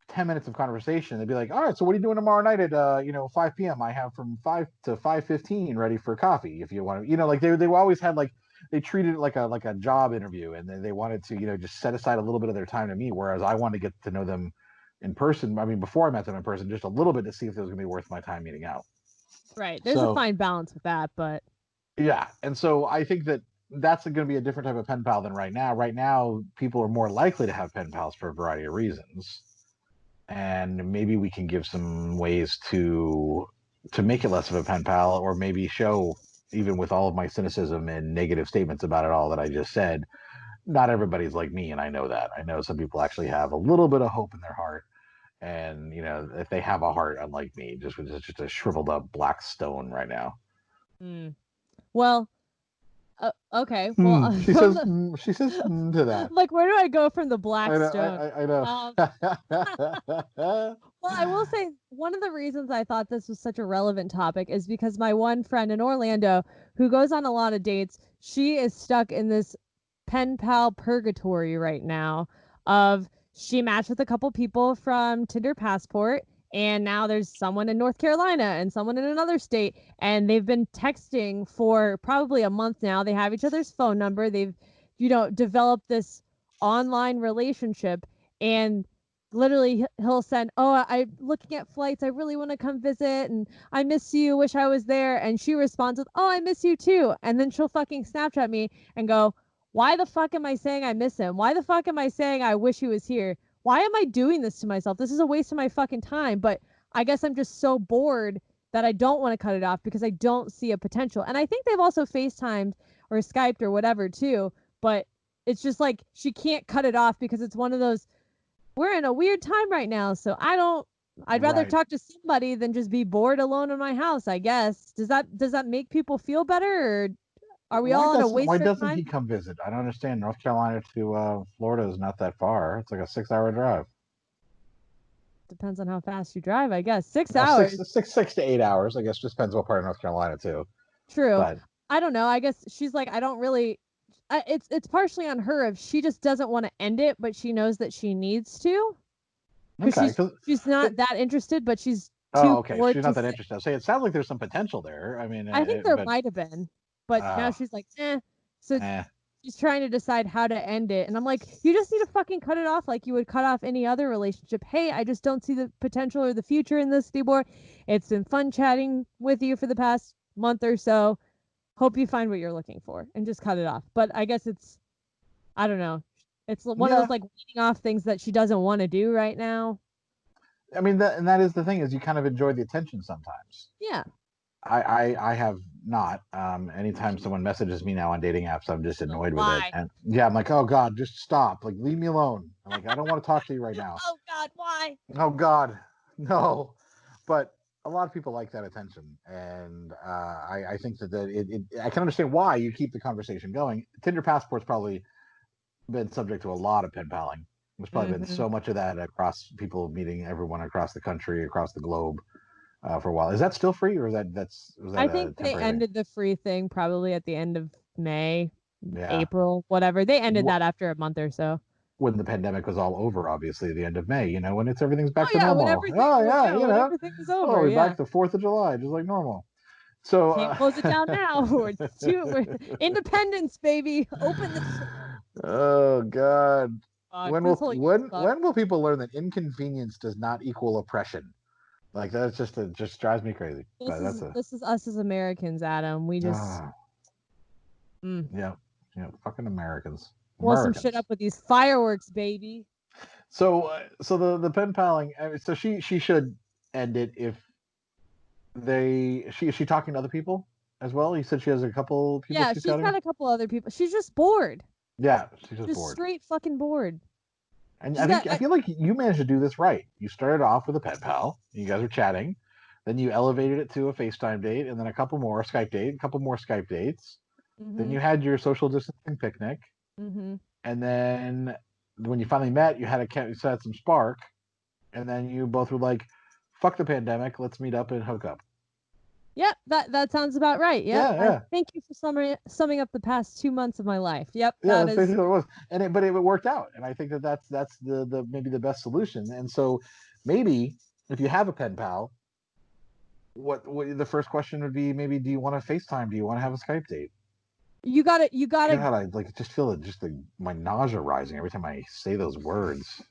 10 minutes of conversation. They'd be like, "All right, so what are you doing tomorrow night at 5 p.m.? I have from 5 to 5:15 ready for coffee if you want to." Like they always had like they treated it like a job interview, and they wanted to just set aside a little bit of their time to meet. Whereas I wanted to get to know them in person. I mean, before I met them in person, just a little bit to see if it was going to be worth my time meeting out. Right. There's a So fine balance with that, but yeah, and so I think that that's going to be a different type of pen pal than right now. Right now, people are more likely to have pen pals for a variety of reasons, and maybe we can give some ways to make it less of a pen pal, or maybe show, even with all of my cynicism and negative statements about it all that I just said, not everybody's like me, and I know that. I know some people actually have a little bit of hope in their heart, and if they have a heart, unlike me, just a shriveled up black stone right now. Well, okay. Well, She says she says to that. like, where do I go from the black I know. stone? I know. Well, I will say one of the reasons I thought this was such a relevant topic is because my one friend in Orlando who goes on a lot of dates, she is stuck in this pen pal purgatory right now of she matched with a couple people from Tinder Passport and now there's someone in North Carolina and someone in another state and they've been texting for probably a month now. They have each other's phone number. They've developed this online relationship and literally he'll send, oh, I'm looking at flights, I really want to come visit and I miss you, wish I was there, and she responds with, oh, I miss you too, and then she'll fucking Snapchat me and go, why the fuck am I saying I miss him? Why the fuck am I saying I wish he was here? Why am I doing this to myself? This is a waste of my fucking time. But I guess I'm just so bored that I don't want to cut it off because I don't see a potential. And I think they've also FaceTimed or Skyped or whatever too, but it's just like she can't cut it off because it's one of those, we're in a weird time right now, so I'd rather talk to somebody than just be bored alone in my house, I guess. Does that make people feel better, or are we all in a waste Why of doesn't time? he come visit? I don't understand. North Carolina to Florida is not that far. It's like a 6-hour drive. Depends on how fast you drive, I guess. 6 hours. Six to 8 hours. I guess just depends what part of North Carolina too. True. But I don't know. I guess she's like, I don't really. It's partially on her if she just doesn't want to end it, but she knows that she needs to. Because she's not that interested, but she's too okay. bored She's to not that interested. So it sounds like there's some potential there. I mean, I think there but might have been, but now she's like, eh. So she's trying to decide how to end it. And I'm like, you just need to fucking cut it off like you would cut off any other relationship. Hey, I just don't see the potential or the future in this anymore. It's been fun chatting with you for the past month or so. Hope you find what you're looking for and just cut it off. But I guess I don't know. It's one of those like weeding off things that she doesn't want to do right now. I mean, that is the thing, is you kind of enjoy the attention sometimes. Yeah. I have not. Anytime someone messages me now on dating apps, I'm just annoyed with it. And yeah, I'm like, oh God, just stop. Like, leave me alone. I'm like, I don't want to talk to you right now. Oh God, why? Oh God, no. But a lot of people like that attention, and I think that I can understand why you keep the conversation going. Tinder Passport's probably been subject to a lot of pen paling. There's probably been so much of that across people meeting everyone across the country, across the globe. For a while. Is that still free, or was that I think they ended the free thing probably at the end of May, April, whatever. They ended that after a month or so. When the pandemic was all over, obviously, at the end of May, when everything's back to normal. When everything was over. We're back to 4th of July, just like normal. So can't close it down now. We're independence, baby. Open the. Oh God. When will people learn that inconvenience does not equal oppression? Like, that's just drives me crazy. This is us as Americans, Adam. We just yeah, fucking Americans. Blow some shit up with these fireworks, baby. So the pen paling. So she should end it if is she talking to other people as well? You said she has a couple people. Yeah, she's got a couple other people. She's just bored. Yeah, she's just bored. Straight fucking bored. And I feel like you managed to do this right. You started off with a pen pal. You guys were chatting. Then you elevated it to a FaceTime date, and then a couple more Skype dates. Then you had your social distancing picnic. And then when you finally met, you had some spark. And then you both were like, fuck the pandemic. Let's meet up and hook up. Yep, that sounds about right. Yep. Yeah. Thank you for summing up the past 2 months of my life. Yep. Yeah, that's basically what it was. But it worked out, and I think that's the maybe the best solution. And so maybe if you have a pen pal, what the first question would be, maybe, do you want to FaceTime? Do you want to have a Skype date? You got to God, I just feel my nausea rising every time I say those words.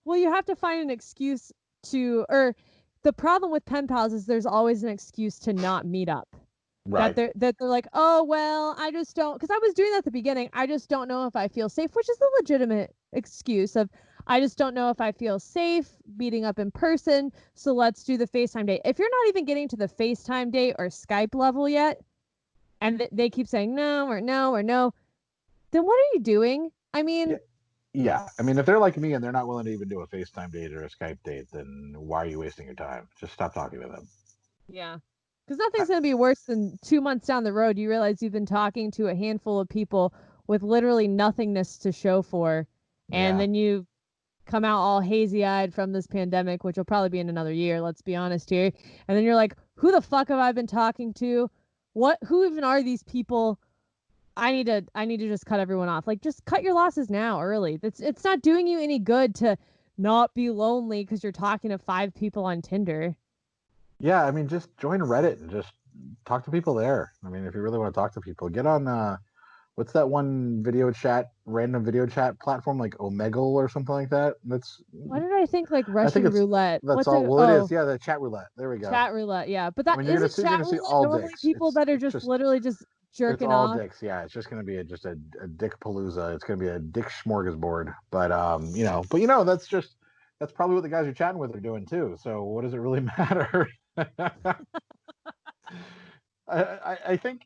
Well, you have to find an excuse or the problem with pen pals is there's always an excuse to not meet up. Right. That they're like, oh, well, I just don't, because I was doing that at the beginning. I just don't know if I feel safe, which is a legitimate excuse of, I just don't know if I feel safe meeting up in person. So let's do the FaceTime date. If you're not even getting to the FaceTime date or Skype level yet, and they keep saying no or no or no, then what are you doing? I mean, yeah. I mean, if they're like me and they're not willing to even do a FaceTime date or a Skype date, then why are you wasting your time? Just stop talking to them. Yeah. Because nothing's going to be worse than 2 months down the road, you realize you've been talking to a handful of people with literally nothingness to show for. And then you come out all hazy-eyed from this pandemic, which will probably be in another year, let's be honest here. And then you're like, who the fuck have I been talking to? Who even are these people? I need to just cut everyone off. Like, just cut your losses now, early. It's not doing you any good to not be lonely because you're talking to 5 people on Tinder. Yeah, I mean, just join Reddit and just talk to people there. I mean, if you really want to talk to people, get on what's that one random video chat platform like Omegle or something like that? Why did I think like Russian roulette? That's all. Well, it is. Yeah, the chat roulette. There we go. Chat roulette. Yeah, but that I mean, you're chat gonna see roulette all normally dicks. people that are just literally just jerking all off. Dicks. Yeah, it's just gonna be a dick palooza. It's gonna be a dick smorgasbord. But that's probably what the guys you're chatting with are doing too. So what does it really matter? I think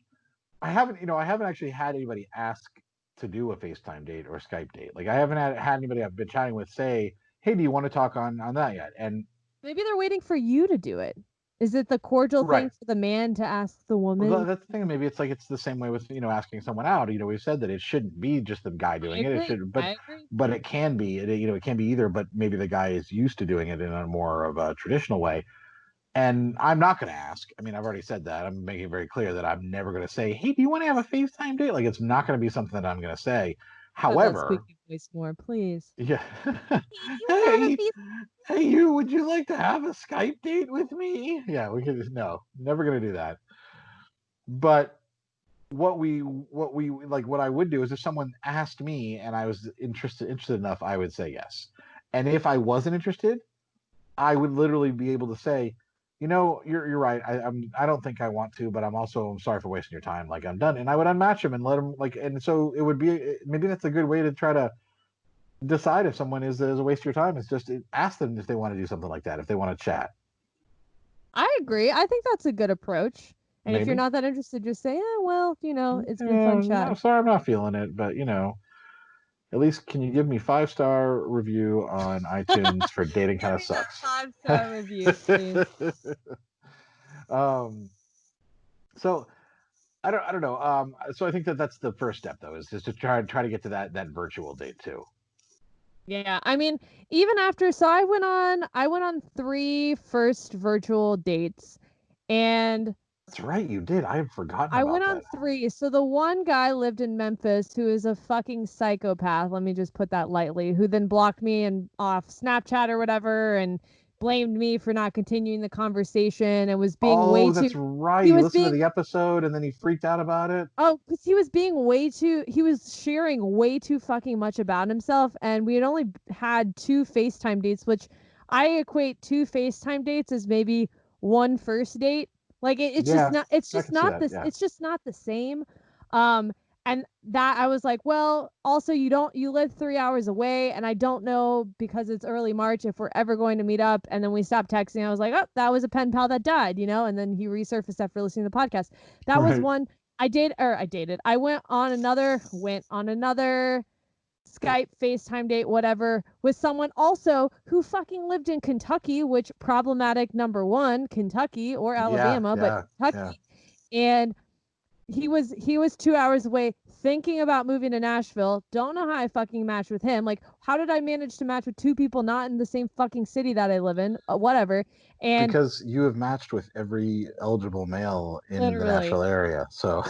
I haven't actually had anybody ask to do a FaceTime date or Skype date. Like I haven't had anybody I've been chatting with say, "Hey, do you want to talk on that yet?" And maybe they're waiting for you to do it. Is it the cordial thing for the man to ask the woman? Well, that's the thing. Maybe it's like it's the same way with asking someone out. We've said that it shouldn't be just the guy doing it. It should, but it can be. It can be either. But maybe the guy is used to doing it in a more of a traditional way. And I'm not going to ask. I mean, I've already said that. I'm making it very clear that I'm never going to say, "Hey, do you want to have a FaceTime date?" Like it's not going to be something that I'm going to say. However, speaking voice more, please. Yeah. Hey, you. Would you like to have a Skype date with me? Yeah, we could. No, never going to do that. But what I would do is if someone asked me and I was interested enough, I would say yes. And if I wasn't interested, I would literally be able to say, you're right. I don't think I want to, but I'm sorry for wasting your time. Like I'm done, and I would unmatch him and let him and so it would be maybe that's a good way to try to decide if someone is a waste of your time. It's just ask them if they want to do something like that, if they want to chat. I agree. I think that's a good approach. And if you're not that interested, just say, it's been fun chat. I'm sorry, I'm not feeling it, but at least can you give me 5-star review on iTunes for dating kind of sucks. 5-star review, please. So I don't know. So I think that's the first step though, is just to try to get to that virtual date too. Yeah, I mean, even after, so I went on 3 first virtual dates, and that's right, you did. I had forgotten. I went on 3. So the one guy lived in Memphis who is a fucking psychopath. Let me just put that lightly. Who then blocked me and off Snapchat or whatever, and blamed me for not continuing the conversation and was being way too. Oh, that's right. You listened to the episode and then he freaked out about it. Oh, because he was sharing way too fucking much about himself, and we had only had 2 FaceTime dates, which I equate 2 FaceTime dates as maybe 1 first date. Like it's just not the same. And that I was like, well, also you live 3 hours away, and I don't know, because it's early March, if we're ever going to meet up. And then we stopped texting. I was like, oh, that was a pen pal that died, and then he resurfaced after listening to the podcast. That was one I dated. I went on another Skype, FaceTime date, whatever, with someone also who fucking lived in Kentucky, which problematic number 1, Kentucky or Alabama, but Kentucky. Yeah. And he was 2 hours away, thinking about moving to Nashville. Don't know how I fucking matched with him. Like, how did I manage to match with 2 people not in the same fucking city that I live in? Whatever. And because you have matched with every eligible male in the Nashville area, so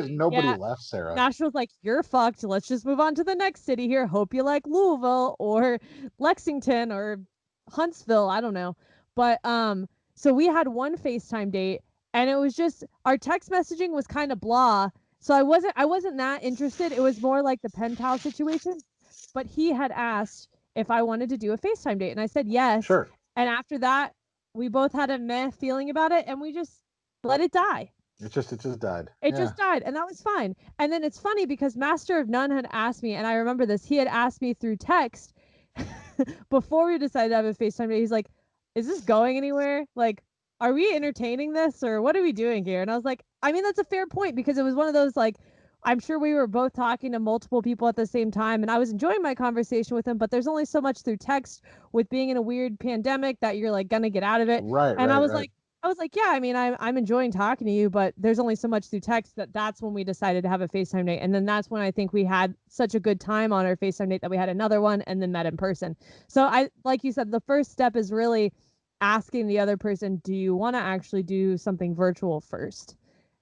nobody left, Sarah. Nashville's like, you're fucked. Let's just move on to the next city here. Hope you like Louisville or Lexington or Huntsville. I don't know. But so we had 1 FaceTime date. And it was just, our text messaging was kind of blah. So I wasn't that interested. It was more like the pen pal situation. But he had asked if I wanted to do a FaceTime date. And I said yes. Sure. And after that, we both had a meh feeling about it. And we just let it die. It just died. It just died. And that was fine. And then it's funny because Master of None had asked me, and I remember this, he had asked me through text before we decided to have a FaceTime date. He's like, is this going anywhere? Like, are we entertaining this, or what are we doing here? And I was like, I mean, that's a fair point, because it was one of those, like, I'm sure we were both talking to multiple people at the same time, and I was enjoying my conversation with him, but there's only so much through text with being in a weird pandemic that you're like gonna get out of it. Right. And I was right. like, I was like, yeah, I mean, I'm enjoying talking to you, but there's only so much through text that's when we decided to have a FaceTime date. And then that's when I think we had such a good time on our FaceTime date that we had another one and then met in person. So like you said, the first step is really asking the other person, do you want to actually do something virtual first?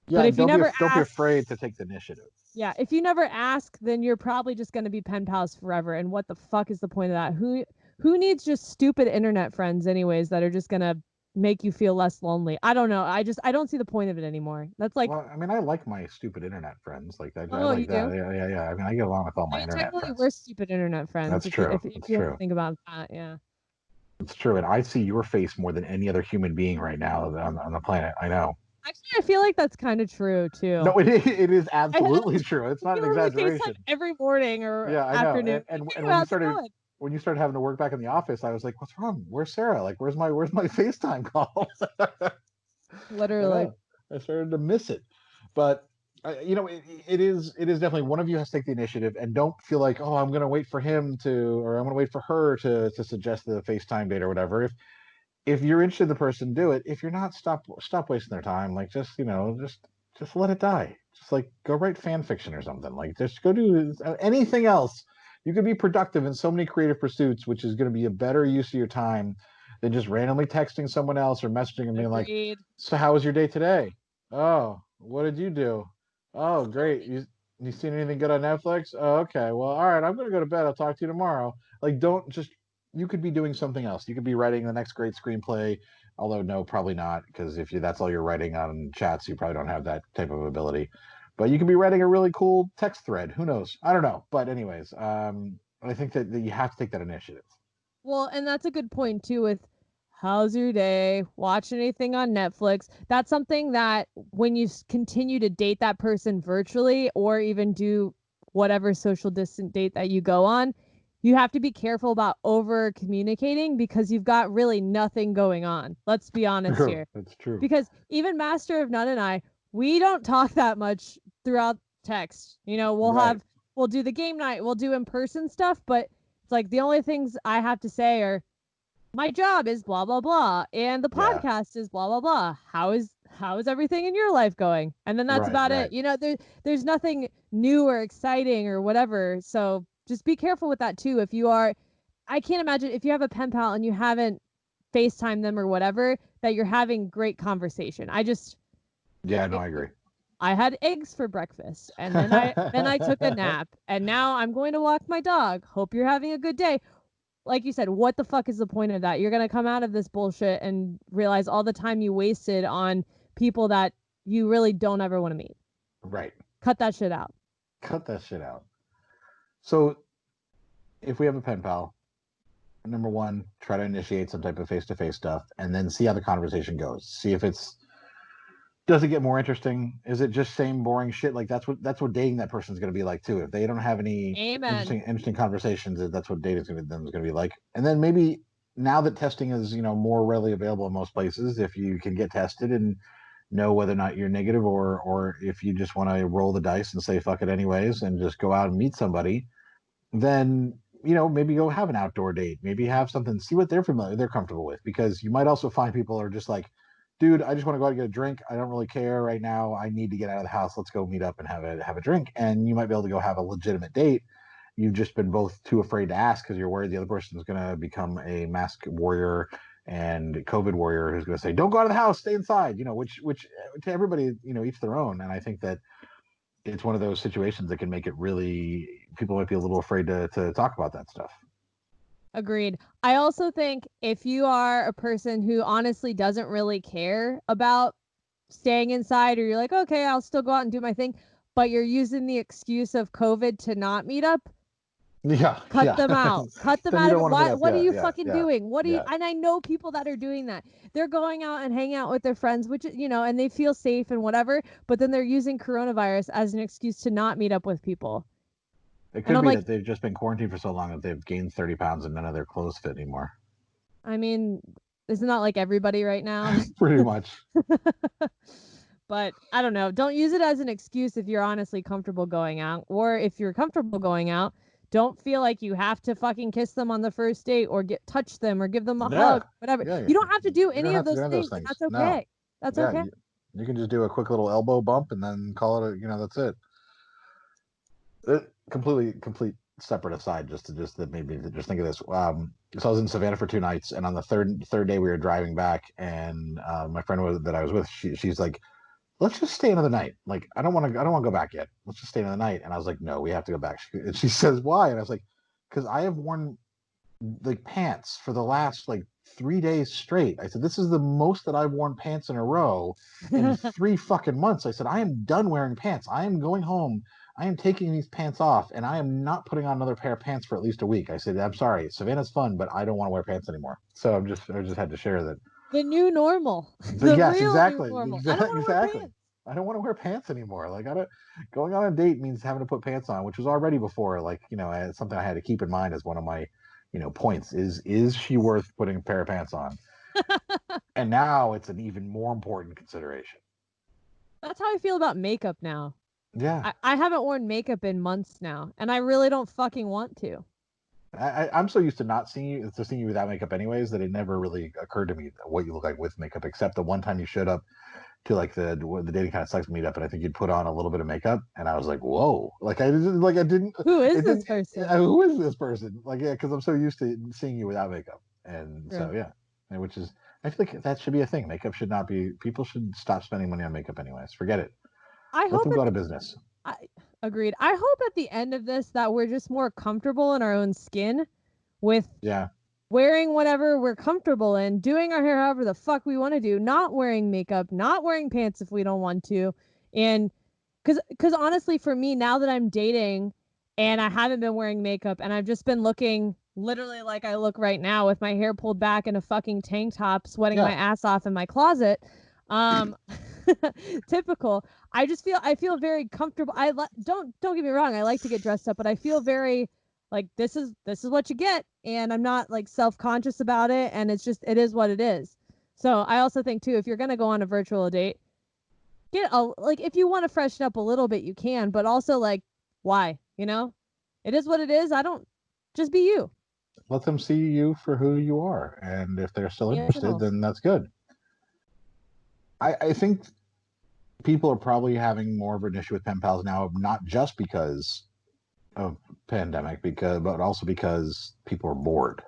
Yeah, But and if you never don't be ask, afraid to take the initiative. yeah, if you never ask, then you're probably just going to be pen pals forever. And what the fuck is the point of that? Who needs just stupid internet friends anyways that are just going to make you feel less lonely? I don't know. I don't see the point of it anymore. That's like, Well, I mean, I like my stupid internet friends. Like I oh, you like that. do? Yeah. I mean, I get along with all I my mean, internet technically, friends. we're stupid internet friends That's true. if That's you have to true. think about that. Yeah. It's true. And I see your face more than any other human being right now on the planet. I know. Actually, I feel like that's kind of true too. No, it is I absolutely true. It's not you an literally FaceTime exaggeration. every morning or Yeah, I know. afternoon. Like, And hey, how's it going? when you started having to work back in the office, I was like, "What's wrong? Where's Sarah? Like, where's my FaceTime call?" I Literally. know. I started to miss it, but it is definitely one of you has to take the initiative, and don't feel like, oh, I'm going to wait for him to, or I'm going to wait for her to suggest the FaceTime date or whatever. If you're interested in the person, do it. If you're not, stop wasting their time. Like, just let it die. Just like go write fan fiction or something. Like, just go do anything else. You could be productive in so many creative pursuits, which is going to be a better use of your time than just randomly texting someone else or messaging and being like, Agreed. "So how was your day today? Oh, what did you do? Oh, great. You seen anything good on Netflix? Oh, okay. Well, all right. I'm going to go to bed. I'll talk to you tomorrow." Like, don't just you could be doing something else. You could be writing the next great screenplay, although no, probably not, because if that's all you're writing on chats, you probably don't have that type of ability. But you could be writing a really cool text thread. Who knows? I don't know. But anyways, I think that you have to take that initiative. Well, and that's a good point too with how's your day? Watch anything on Netflix? That's something that when you continue to date that person virtually or even do whatever social distant date that you go on, you have to be careful about over communicating because you've got really nothing going on. Let's be honest True. here. That's true. Because even Master of None and I, we don't talk that much throughout text. You know, Right. we'll do the game night, we'll do in person stuff, but it's like the only things I have to say are my job is blah blah blah and the Yeah. podcast is blah blah blah. How is everything in your life going? And then that's Right. about Right. it. You know, there's nothing new or exciting or whatever. So just be careful with that too. If you are I can't imagine if you have a pen pal and you haven't FaceTime them or whatever, that you're having great conversation. Yeah. No, It, I agree. I had eggs for breakfast and then I took a nap and now I'm going to walk my dog. Hope you're having a good day. Like you said, what the fuck is the point of that? You're going to come out of this bullshit and realize all the time you wasted on people that you really don't ever want to meet. Right. Cut that shit out. Cut that shit out. So if we have a pen pal, number one, try to initiate some type of face-to-face stuff, and then see how the conversation goes. See if it's does it get more interesting? Is it just same boring shit? Like that's what dating that person's going to be like too. If they don't have any Amen. interesting conversations, that's what dating's going to be like. And then maybe now that testing is more readily available in most places, if you can get tested and know whether or not you're negative, or if you just want to roll the dice and say fuck it anyways and just go out and meet somebody, then maybe go have an outdoor date, maybe have something, see what they're comfortable with, because you might also find people are just like, dude, I just want to go out and get a drink, I don't really care right now, I need to get out of the house, let's go meet up and have a drink. And you might be able to go have a legitimate date. You've just been both too afraid to ask because you're worried the other person is going to become a mask warrior and COVID warrior who's going to say, don't go out of the house, stay inside, which to everybody, each their own. And I think that it's one of those situations that can make it really, people might be a little afraid to talk about that stuff. Agreed. I also think if you are a person who honestly doesn't really care about staying inside, or you're like, okay, I'll still go out and do my thing, but you're using the excuse of COVID to not meet up, Yeah. cut them out. Cut them Then you out don't of it. want to meet Why, up. what are you Yeah. fucking Yeah. doing? What do you, Yeah. and I know people that are doing that. They're going out and hanging out with their friends, which, and they feel safe and whatever, but then they're using coronavirus as an excuse to not meet up with people. It And could I'm be like, that they've just been quarantined for so long that they've gained 30 pounds and none of their clothes fit anymore. I mean, isn't that like everybody right now? Pretty much. But I don't know. Don't use it as an excuse if you're honestly comfortable going out, or if you're comfortable going out, don't feel like you have to fucking kiss them on the first date or touch them or give them a Yeah. hug, whatever. Yeah, You don't have to do you any don't of have to those do any things. of those And that's things. okay. No. That's Yeah, okay. you can just do a quick little elbow bump and then call it. That's it. Complete separate aside. That made me just think of this. So I was in Savannah for 2 nights, and on the third day we were driving back, and my friend that I was with, she's like, let's just stay another night. Like, I don't want to go back yet. Let's just stay another night. And I was like, no, we have to go back. And she says, why? And I was like, because I have worn like pants for the last like 3 days straight. I said, this is the most that I've worn pants in a row in 3 fucking months. I said, I am done wearing pants. I am going home. I am taking these pants off, and I am not putting on another pair of pants for at least a week. I said, I'm sorry, Savannah's fun, but I don't want to wear pants anymore. So I just had to share that. The new normal. Yes, real exactly. new normal. I don't want to wear pants. I don't want to wear pants anymore. Like, going on a date means having to put pants on, which was already before. Like, something I had to keep in mind as one of my, points is she worth putting a pair of pants on? And now it's an even more important consideration. That's how I feel about makeup now. Yeah. I haven't worn makeup in months now, and I really don't fucking want to. I'm so used to not seeing you without makeup anyways that it never really occurred to me what you look like with makeup, except the one time you showed up to like the dating kind of sucks meetup, and I think you'd put on a little bit of makeup, and I was like, whoa, like I didn't. Who is this person? Who is this person? Like, yeah, because I'm so used to seeing you without makeup, and True. so yeah, and which is, I feel like that should be a thing. Makeup should not be. People should stop spending money on makeup anyways. Forget it. Let them go out of business. Agreed. I hope at the end of this that we're just more comfortable in our own skin with wearing whatever we're comfortable in, doing our hair however the fuck we want to do, not wearing makeup, not wearing pants if we don't want to. And because honestly, for me, now that I'm dating and I haven't been wearing makeup and I've just been looking literally like I look right now with my hair pulled back in a fucking tank top, sweating my ass off in my closet. Typical. I feel very comfortable. Don't get me wrong, I like to get dressed up, but I feel very like this is what you get, and I'm not like self-conscious about it, and it is what it is. So I also think too, if you're gonna go on a virtual date, if you want to freshen up a little bit, you can, but also like, why? It is what it is. Just be you. Let them see you for who you are, and if they're still interested, then that's good. I think people are probably having more of an issue with pen pals now, not just because of pandemic, but also because people are bored,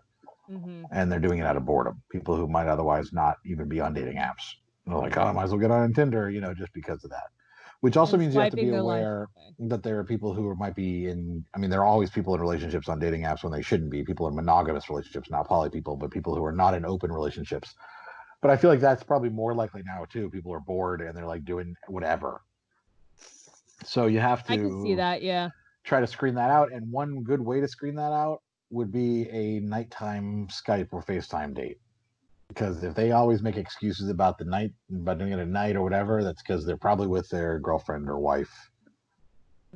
and they're doing it out of boredom. People who might otherwise not even be on dating apps, they're like, oh, I might as well get on Tinder, just because of that. Which also means you have to be aware that there are people who might be in. I mean, there are always people in relationships on dating apps when they shouldn't be. People in monogamous relationships, not poly people, but people who are not in open relationships. But I feel like that's probably more likely now too. People are bored and they're like doing whatever. So you have to. I can see that, yeah. Try to screen that out, and one good way to screen that out would be a nighttime Skype or FaceTime date. Because if they always make excuses about doing it at night or whatever, that's because they're probably with their girlfriend or wife,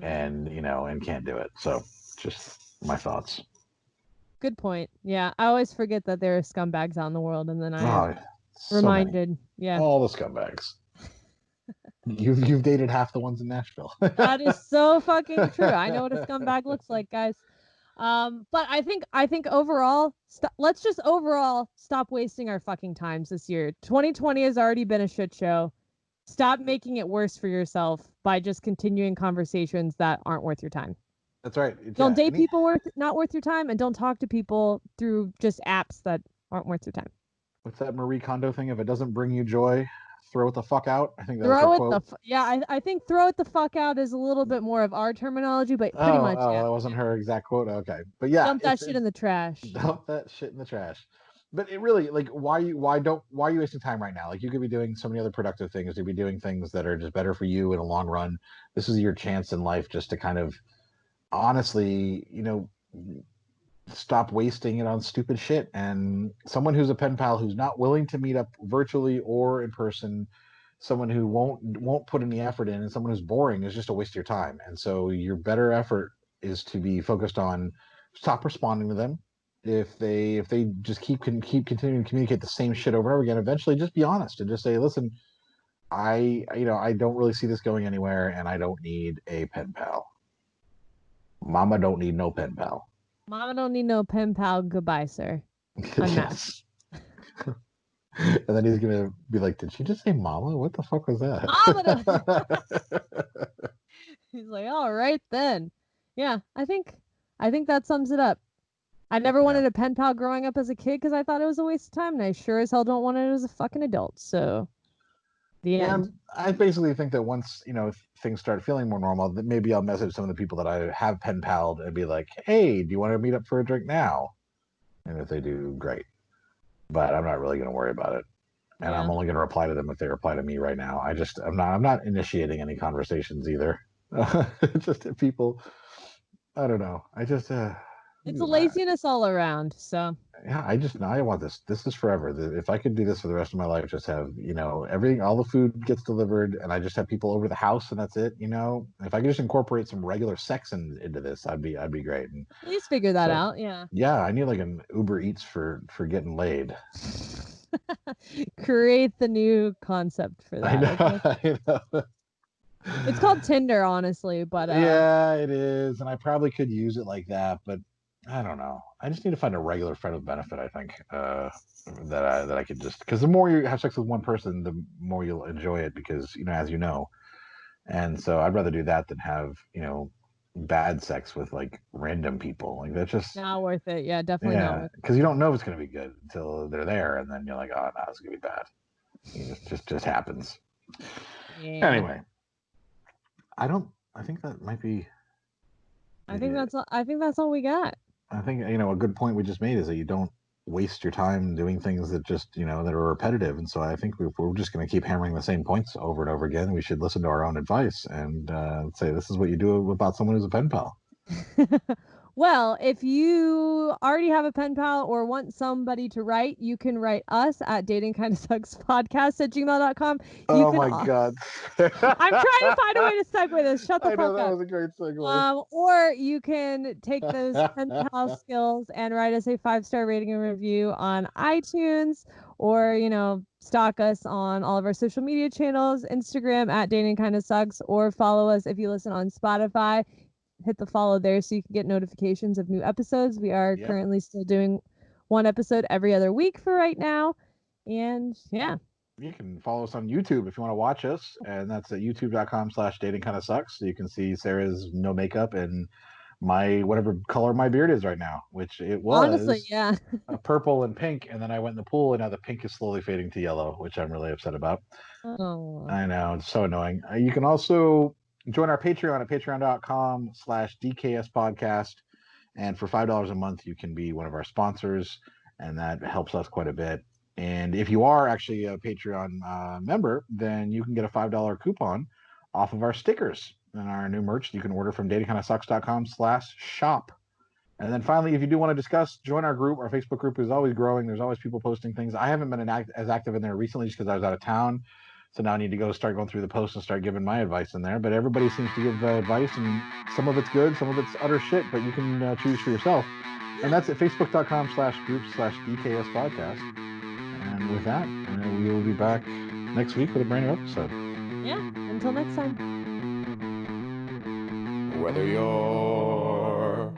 and can't do it. So, just my thoughts. Good point. Yeah, I always forget that there are scumbags out in the world, and then I am reminded. Yeah, all the scumbags. You've dated half the ones in Nashville. That is so fucking true. I know what a scumbag looks like, guys. But I think overall, let's just overall stop wasting our fucking times this year. 2020 has already been a shit show. Stop making it worse for yourself by just continuing conversations that aren't worth your time. That's right. Don't date people not worth your time, and don't talk to people through just apps that aren't worth your time. What's that Marie Kondo thing? If it doesn't bring you joy, throw it the fuck out. I think that's her quote. I think throw it the fuck out is a little bit more of our terminology, but pretty much. That wasn't her exact quote. Okay, but yeah, dump that shit in the trash. Dump that shit in the trash. But it really, like, why are you wasting time right now? Like, you could be doing so many other productive things. You'd be doing things that are just better for you in a long run. This is your chance in life just to kind of, honestly, stop wasting it on stupid shit. And someone who's a pen pal who's not willing to meet up virtually or in person, someone who won't put any effort in, and someone who's boring is just a waste of your time. And so your better effort is to be focused on stop responding to them. If they just keep continuing to communicate the same shit over and over again, eventually just be honest and just say, listen, I don't really see this going anywhere, and I don't need a pen pal. Mama don't need no pen pal. Mama don't need no pen pal. Goodbye, sir. I'm out. Yes. And then he's gonna be like, "Did she just say mama? What the fuck was that?" He's like, all right then. Yeah, I think that sums it up. I never wanted a pen pal growing up as a kid because I thought it was a waste of time, and I sure as hell don't want it as a fucking adult. So, the end. I basically think that once things start feeling more normal, that maybe I'll message some of the people that I have pen palled and be like, "Hey, do you want to meet up for a drink now?" And if they do, great. But I'm not really going to worry about it. And I'm only going to reply to them if they reply to me right now. I'm not initiating any conversations either. Just people, I don't know. It's a laziness all around. So yeah, I want this. This is forever. If I could do this for the rest of my life, just have everything, all the food gets delivered, and I just have people over the house, and that's it. If I could just incorporate some regular sex into this, I'd be great. And please figure that out. Yeah. Yeah, I need like an Uber Eats for getting laid. Create the new concept for that. I know. It's called Tinder, honestly, but yeah, it is, and I probably could use it like that, but I don't know. I just need to find a regular friend with benefit. I think that I could just, because the more you have sex with one person, the more you'll enjoy it, because as you know, and so I'd rather do that than have bad sex with like random people. Like that's just not worth it. Yeah, definitely not worth it. Because you don't know if it's gonna be good until they're there, and then you're like, oh no, it's gonna be bad. It just happens. Yeah. Anyway, I think that might be. I think that's all we got. I think a good point we just made is that you don't waste your time doing things that just that are repetitive, and so I think we're just going to keep hammering the same points over and over again. We should listen to our own advice and say this is what you do about someone who's a pen pal. Well, if you already have a pen pal or want somebody to write, you can write us at datingkindofsuckspodcast@gmail.com. Oh my God. I'm trying to find a way to segue this. Shut the fuck up. That was a great segue. Or you can take those pen pal skills and write us a 5-star rating and review on iTunes, or, stalk us on all of our social media channels, Instagram at datingkindofsucks, or follow us if you listen on Spotify. Hit the follow there so you can get notifications of new episodes. We are currently still doing one episode every other week for right now. And yeah. You can follow us on YouTube if you want to watch us. And that's at youtube.com/datingkindofsucks. So you can see Sarah's no makeup and my whatever color my beard is right now, which it was honestly, yeah. Purple and pink. And then I went in the pool and now the pink is slowly fading to yellow, which I'm really upset about. Oh. I know. It's so annoying. You can also join our Patreon at patreon.com/DKS podcast. And for $5 a month, you can be one of our sponsors, and that helps us quite a bit. And if you are actually a Patreon member, then you can get a $5 coupon off of our stickers and our new merch you can order from datingkindofsucks.com/shop. And then finally, if you do want to discuss, join our group. Our Facebook group is always growing. There's always people posting things. I haven't been as active in there recently just because I was out of town. So now I need to start going through the posts and start giving my advice in there. But everybody seems to give advice, and some of it's good, some of it's utter shit, but you can choose for yourself. And that's at facebook.com/group/DKS podcast. And with that, we will be back next week with a brand new episode. Yeah, until next time. Whether you're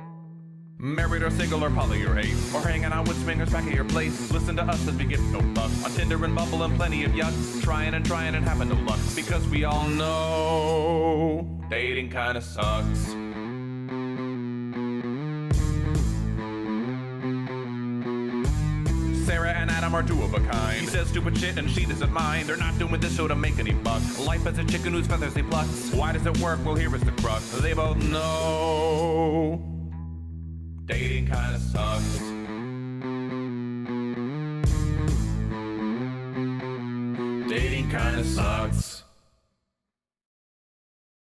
married or single or poly or ace, or hanging out with swingers back at your place, listen to us as we give no fuck on Tinder and Bumble and plenty of yucks, trying and having no luck, because we all know dating kinda sucks. Sarah and Adam are two of a kind. He says stupid shit and she doesn't mind. They're not doing this show to make any buck. Life as a chicken whose feathers he plucks. Why does it work? Well, here is the crux. They both know dating kinda sucks. Dating kinda sucks.